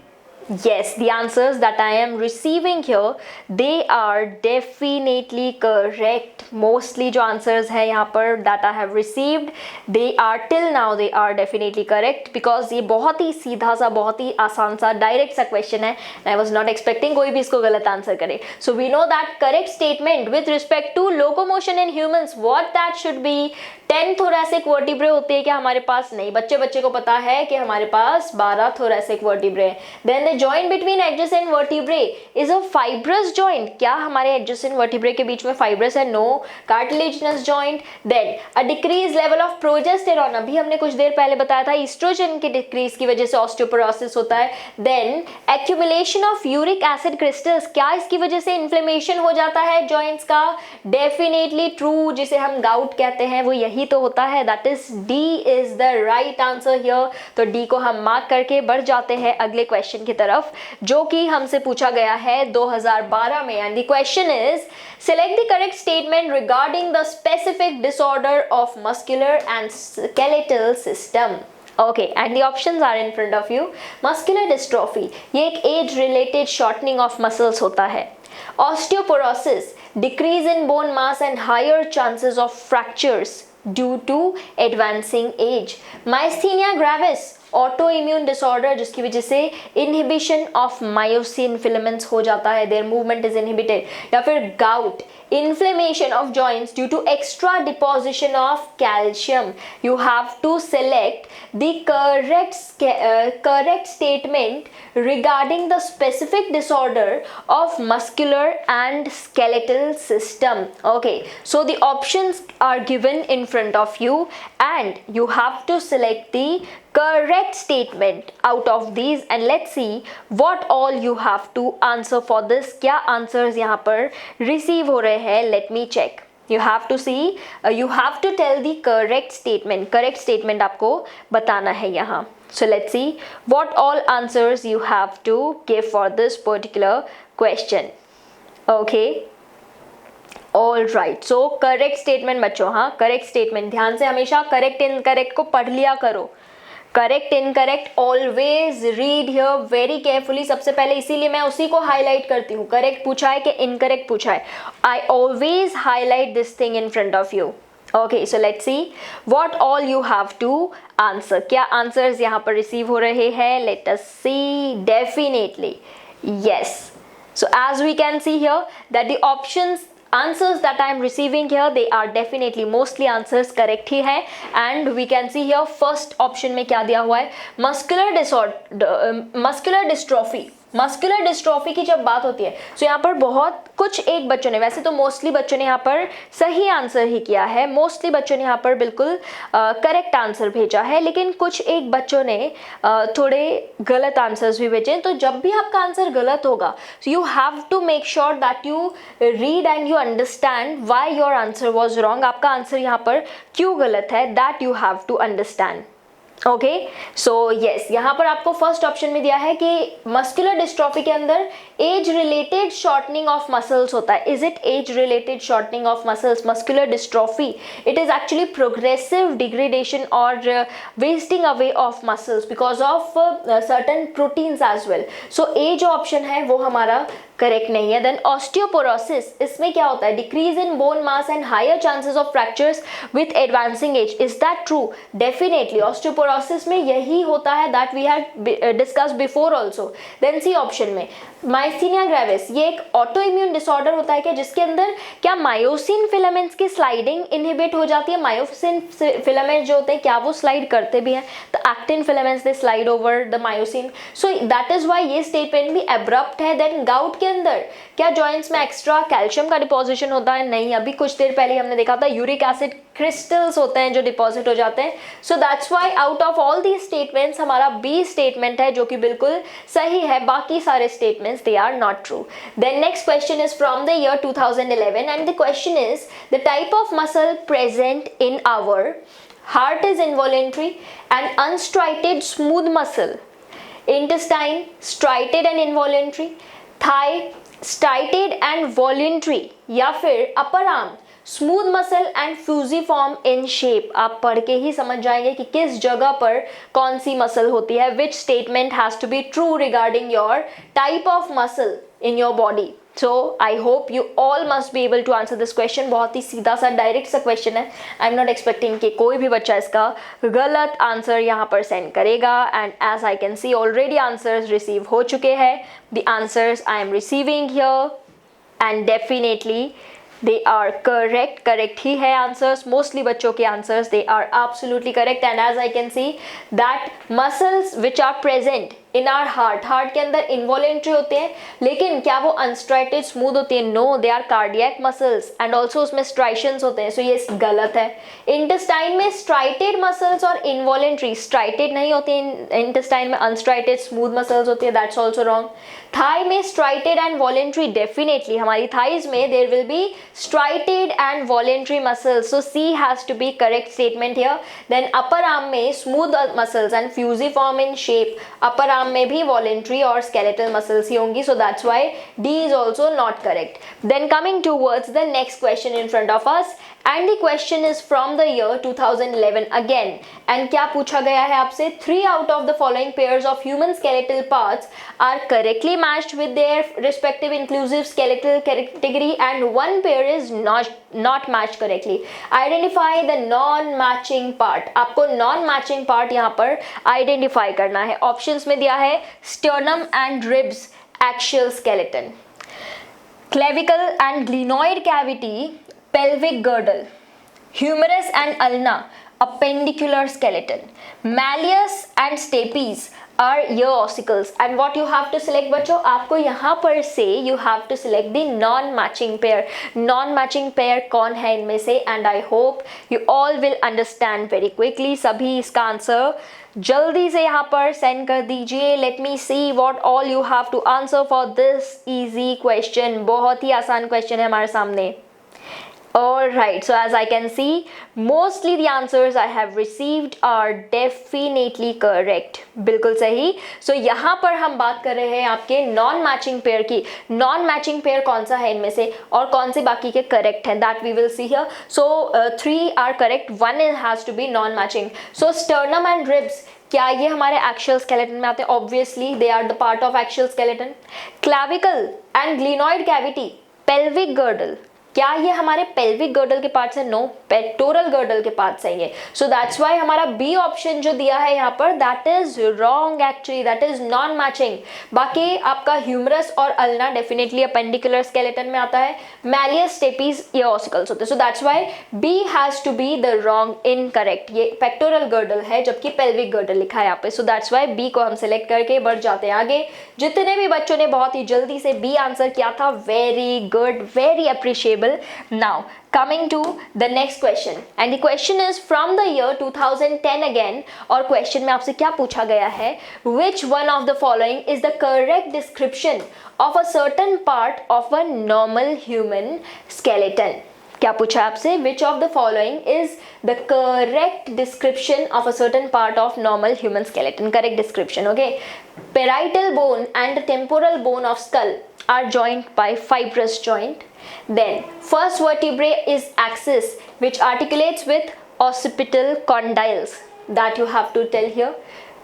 yes, the answers that I am receiving here, they are definitely correct. Mostly जो answers है यहाँ पर that I have received, they are till now they are definitely correct, because ये बहुत ही सीधा सा, बहुत ही आसान सा, डायरेक्ट सा क्वेश्चन है. I was not expecting कोई भी इसको गलत आंसर करे. So we know that correct statement with respect to locomotion in humans, what that should be, 10 thoracic vertebrae होते हैं क्या हमारे पास? नहीं, बच्चे को पता है कि हमारे पास 12 thoracic vertebrae हैं. Then the joint between adjacent vertebrae is a fibrous joint. क्या हमारे adjacent vertebrae के बीच में fibrous है? No. Cartilaginous joint. Then a decreased level of progesterone, अभी हमने कुछ देर पहले बताया था estrogen के decrease की वजह से osteoporosis होता है. Then accumulation of uric acid crystals, क्या इसकी वजह से inflammation हो जाता है joints का? Definitely true, जिसे हम gout कहते हैं वो यही तो होता है. That is D is the right answer here. तो D को हम मार्क करके बढ़ जाते हैं अगले क्वेश्चन की तरफ, जो कि हमसे पूछा गया है 2012 में. And the question is, select the correct statement regarding the specific disorder of muscular and skeletal system. Okay, and the options are in front of you. Muscular dystrophy, ये एक age related shortening of muscles होता है. Osteoporosis, decrease in bone mass and higher chances of fractures due to advancing age. Myasthenia gravis, autoimmune disorder जिसकी वजह से inhibition of myosin filaments हो जाता है, their movement is inhibited. या फिर gout, inflammation of joints due to extra deposition of calcium. You have to select the correct statement regarding the specific disorder of muscular and skeletal system. Okay, so the options are given in front of you, and you have to select the correct statement out of these, and let's see what all you have to answer for this. क्या answers यहाँ पर receive हो रहे हैं? Let me check. You have to see, you have to tell the correct statement. Correct statement आपको बताना है यहाँ. So let's see what all answers you have to give for this particular question. Okay. All right. So correct statement बच्चों, हाँ correct statement. ध्यान से हमेशा correct incorrect को पढ़ लिया करो. Correct incorrect always read here very carefully. सबसे पहले इसीलिए मैं उसी को हाईलाइट करती हूँ. करेक्ट पूछा है कि इनकरेक्ट पूछा है, I always highlight this thing in front of you. Okay, so let's see what all you have to answer. क्या आंसर्स यहाँ पर रिसीव हो रहे हैं? Let us see. Definitely yes. So as we can see here that the options answers that I am receiving here, they are definitely mostly answers correct ही है. and we can see here first option में क्या दिया हुआ है? muscular disorder, muscular dystrophy. Muscular dystrophy की जब बात होती है, तो यहाँ पर बहुत कुछ एक बच्चों ने, वैसे तो मोस्टली बच्चों ने यहाँ पर सही आंसर ही किया है, मोस्टली बच्चों ने यहाँ पर बिल्कुल करेक्ट आंसर भेजा है, लेकिन कुछ एक बच्चों ने थोड़े गलत आंसर्स भी भेजे. तो जब भी आपका आंसर गलत होगा, so you have to make sure that you read and you understand why your answer was wrong. आपका आंसर यहाँ पर क्यों गलत है, that you have to understand. Okay, so yes, यहाँ पर आपको फर्स्ट ऑप्शन में दिया है कि मस्कुलर डिस्ट्रॉफी के अंदर age related shortening of muscles होता है. Is it age related shortening of muscles? Muscular dystrophy, it is actually progressive degradation और wasting away of muscles because of certain proteins as well. So A जो option है वो हमारा correct नहीं है। Then osteoporosis, इसमें क्या होता है? Decrease in bone mass and higher chances of fractures with advancing age. Is that true? Definitely osteoporosis में यही होता है, that we had discussed before also. Then C option में माइस्थीनिया ग्रेविस, ये एक ऑटो इम्यून डिसऑर्डर होता है क्या, जिसके अंदर क्या मायोसिन फिलामेंट्स की स्लाइडिंग इनहिबिट हो जाती है? मायोसिन फिलामेंट्स जो होते हैं क्या वो स्लाइड करते भी हैं? तो actin filaments they slide over the myosin, so that is why ये स्टेटमेंट भी एब्रप्ट है। देन गाउट के अंदर क्या जॉइंट्स में एक्स्ट्रा कैल्शियम का डिपॉजिशन होता है? नहीं, अभी कुछ देर पहले हमने देखा था यूरिक एसिड क्रिस्टल्स होते हैं जो डिपॉजिट हो जाते हैं। So that's why out of all these statements हमारा बी स्टेटमेंट है जो कि बिल्कुल सही है, बाकी सारे statements they are not true. Then next question is from the year 2011 and the question is the type of muscle present in our heart is involuntary and unstriated smooth muscle, intestine striated and involuntary, thigh striated and voluntary, या फिर upper arm smooth muscle and fusiform in shape. आप पढ़ के ही समझ जाएंगे कि किस जगह पर कौन सी मसल होती है। Which statement has to be true regarding your type of muscle in your body. So I hope you all must be able to answer this question. बहुत ही सीधा सा डायरेक्ट सा क्वेश्चन है। आई एम नॉट एक्सपेक्टिंग कि कोई भी बच्चा इसका गलत आंसर यहाँ पर सेंड करेगा। And as I can see already answers receive हो चुके हैं। The answers I am receiving here and definitely they are correct ही है आंसर्स। मोस्टली बच्चों के answers they are absolutely correct and as I can see that muscles which are present in our heart के अंदर involuntary होते हैं, लेकिन क्या वो unstriated smooth होती है? No, they are cardiac muscles and also उसमें striations होते हैं, so ये गलत है। intestine में striated muscles और involuntary, striated नहीं होती है intestine में, unstriated smooth muscles होती है, that's also wrong। thigh में striated and voluntary, definitely हमारी thighs में there will be striated and voluntary muscles, so C has to be correct statement here। then upper arm में smooth muscles and fusiform in shape, upper arm में भी voluntary और skeletal muscles ही होंगी, so that's why D is also not correct। then coming towards the next question in front of us and the question is from the year 2011 again and क्या पूछा गया है आपसे? 3 out of the following pairs of human skeletal parts are correctly matched with their respective inclusive skeletal category and one pair is not matched correctly। identify the non matching part। आपको non matching part यहाँ पर identify करना है। options में दिया है sternum and ribs axial skeleton, clavicle and glenoid cavity pelvic girdle, humerus and ulna appendicular skeleton, malleus and stapes are ear ossicles and what you have to select बच्चों, आपको यहाँ पर से you have to select the non matching pair। non matching pair कौन है इनमें से? and I hope you all will understand very quickly। सभी इसका आंसर जल्दी से यहाँ पर सेंड कर दीजिए। let me see what all you have to answer for this easy question। बहुत ही आसान क्वेश्चन है हमारे सामने। Alright, so as I can see, mostly the answers I have received are definitely correct। बिल्कुल सही। So यहाँ पर हम बात कर रहे हैं आपके non matching pair की। non matching pair कौन सा है इनमें से और कौन से बाकी के correct हैं? That we will see here। So 3 are correct, 1 has to be non matching। So sternum and ribs, क्या ये हमारे axial skeleton में आते हैं? Obviously they are the part of axial skeleton। clavicle and glenoid cavity, pelvic girdle, क्या ये हमारे pelvic girdle के पार्ट्स है? नो, पेक्टोरल गर्डल के पार्ट्स है ये। सो दैट्स व्हाई हमारा बी ऑप्शन जो दिया है यहाँ पर that is wrong actually, that is non matching. बाकी आपका ह्यूमरस और अल्ना डेफिनेटली अपेंडिकुलर स्केलेटन में आता है, मैलियस स्टेपीज ये ऑसिकल्स होते हैं। So that's why B has to be the wrong incorrect. ये पेक्टोरल गर्डल है जबकि पेल्विक गर्डल लिखा है यहाँ पे। सो दैट्स व्हाई बी को हम सिलेक्ट करके बढ़ जाते हैं आगे। जितने भी बच्चों ने बहुत ही जल्दी से बी आंसर किया था, very good, very appreciable. Now coming to the next question and the question is from the year 2010 again और question में आपसे क्या पूछा गया है? which one of the following is the correct description of a certain part of a normal human skeleton? क्या पूछा आपसे? which of the following is the correct description of a certain part of normal human skeleton? correct description, okay? parietal bone and temporal bone of skull are joined by fibrous joint। then first vertebrae is axis which articulates with occipital condyles, that you have to tell here।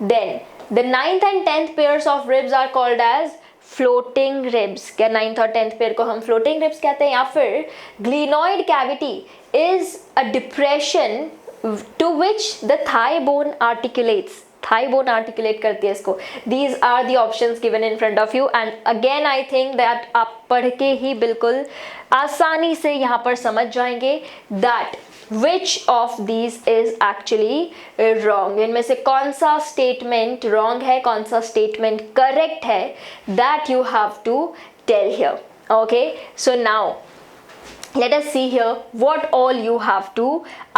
then the 9th and 10th pairs of ribs are called as floating ribs, क्या 9th और 10th pair को हम floating ribs कहते हैं, या फिर glenoid cavity is a depression to which the thigh bone articulates, thigh bone articulate करती है इसको. These are the options given in front of you and again I think that आप पढ़ के ही बिल्कुल आसानी से यहाँ पर समझ जाएंगे that which of these is actually wrong. इनमें से कौन सा स्टेटमेंट wrong है, कौन सा स्टेटमेंट correct है, that you have to tell here. Okay, so now let us see here what all you have to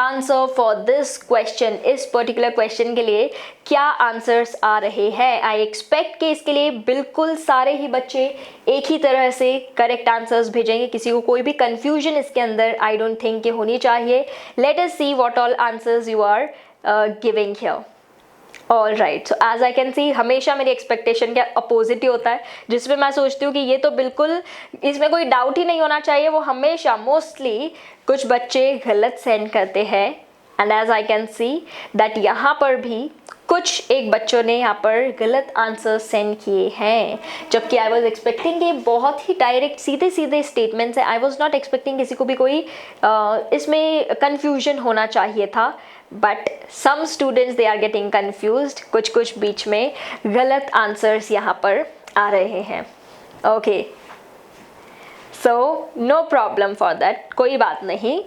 answer for this question. इस particular question के लिए क्या आंसर्स आ रहे हैं. आई एक्सपेक्ट कि इसके लिए बिल्कुल सारे ही बच्चे एक ही तरह से करेक्ट आंसर्स भेजेंगे, किसी को कोई भी कंफ्यूजन इसके अंदर आई डोंट थिंक कि होनी चाहिए. Let us see what all answers you are giving here. All right, so as I can see हमेशा मेरी एक्सपेक्टेशन के अपोजिट ही होता है, जिसमें मैं सोचती हूँ कि ये तो बिल्कुल इसमें कोई डाउट ही नहीं होना चाहिए, वो हमेशा मोस्टली कुछ बच्चे गलत सेंड करते हैं. And as I can see that यहाँ पर भी कुछ एक बच्चों ने यहाँ पर गलत आंसर सेंड किए हैं, जबकि आई वॉज एक्सपेक्टिंग कि बहुत ही डायरेक्ट सीधे सीधे स्टेटमेंट्स हैं. आई वॉज नॉट एक्सपेक्टिंग किसी को भी कोई इसमें कन्फ्यूजन होना चाहिए था. But some students they are getting confused, कुछ बीच में गलत आंसर्स यहाँ पर आ रहे हैं. Okay, so no problem for that, कोई बात नहीं.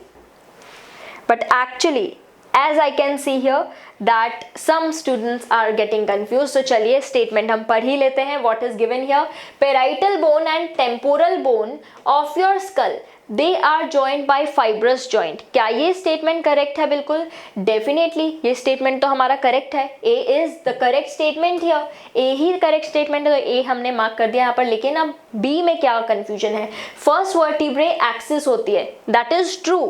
But actually as I can see here that some students are getting confused. So चलिए statement हम पढ़ ही लेते हैं. What is given here? Parietal bone and temporal bone of your skull, they are joined by fibrous joint. क्या ये statement correct है? बिल्कुल definitely ये statement तो हमारा correct है. A is the correct statement here. A he correct statement है, तो A हमने mark कर दिया यहाँ पर. लेकिन अब B में क्या confusion है? First vertebrae axis होती है, that is true.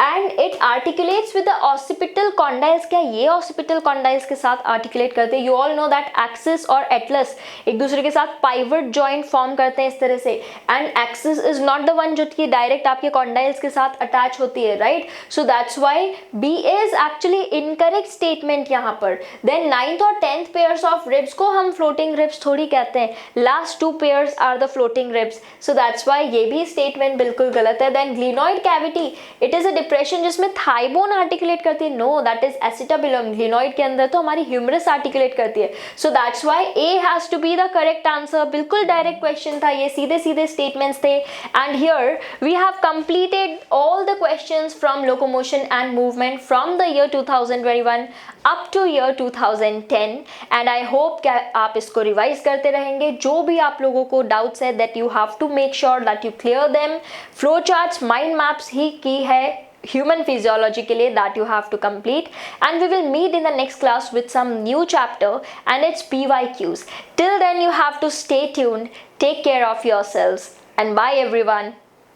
And it articulates with the occipital condyles. क्या ये ऑसिपिटल कॉन्डाइल्स के साथ आर्टिकुलेट करते हैं? You all know that axis और एटलस एक दूसरे के साथ पाइवट जॉइंट फॉर्म करते हैं इस तरह से, and axis is not the one जो कि डायरेक्ट आपके कॉन्डाइल्स के साथ अटैच होती है, right? So that's why B is actually incorrect statement यहाँ पर. देन 9th और 10th पेयर्स ऑफ रिब्स को हम फ्लोटिंग रिब्स थोड़ी कहते हैं, last 2 pairs are the floating ribs. So that's why ये भी स्टेटमेंट बिल्कुल गलत है. Then glenoid cavity, it is a depression जिसमें थाई बोन आर्टिकुलेट करती है. No, that is acetabulum. Glenoid के अंदर तो हमारी ह्यूमरस आर्टिकुलेट करती है. So that's why A has to be the correct answer. बिल्कुल डायरेक्ट क्वेश्चन था, ये सीधे सीधे स्टेटमेंट्स थे. And here we have completed all the questions from locomotion and movement from the year 2021 up two year 2010. And I hope कि आप इसको revise करते रहेंगे. जो भी आप लोगों को डाउट्स है that you have to make sure that you clear them. Flow charts, mind maps ही की है human physiology के लिए, that you have to complete. And we will meet in the next class with some new chapter and its PYQs. Till then you have to stay tuned, take care of yourselves, and bye everyone.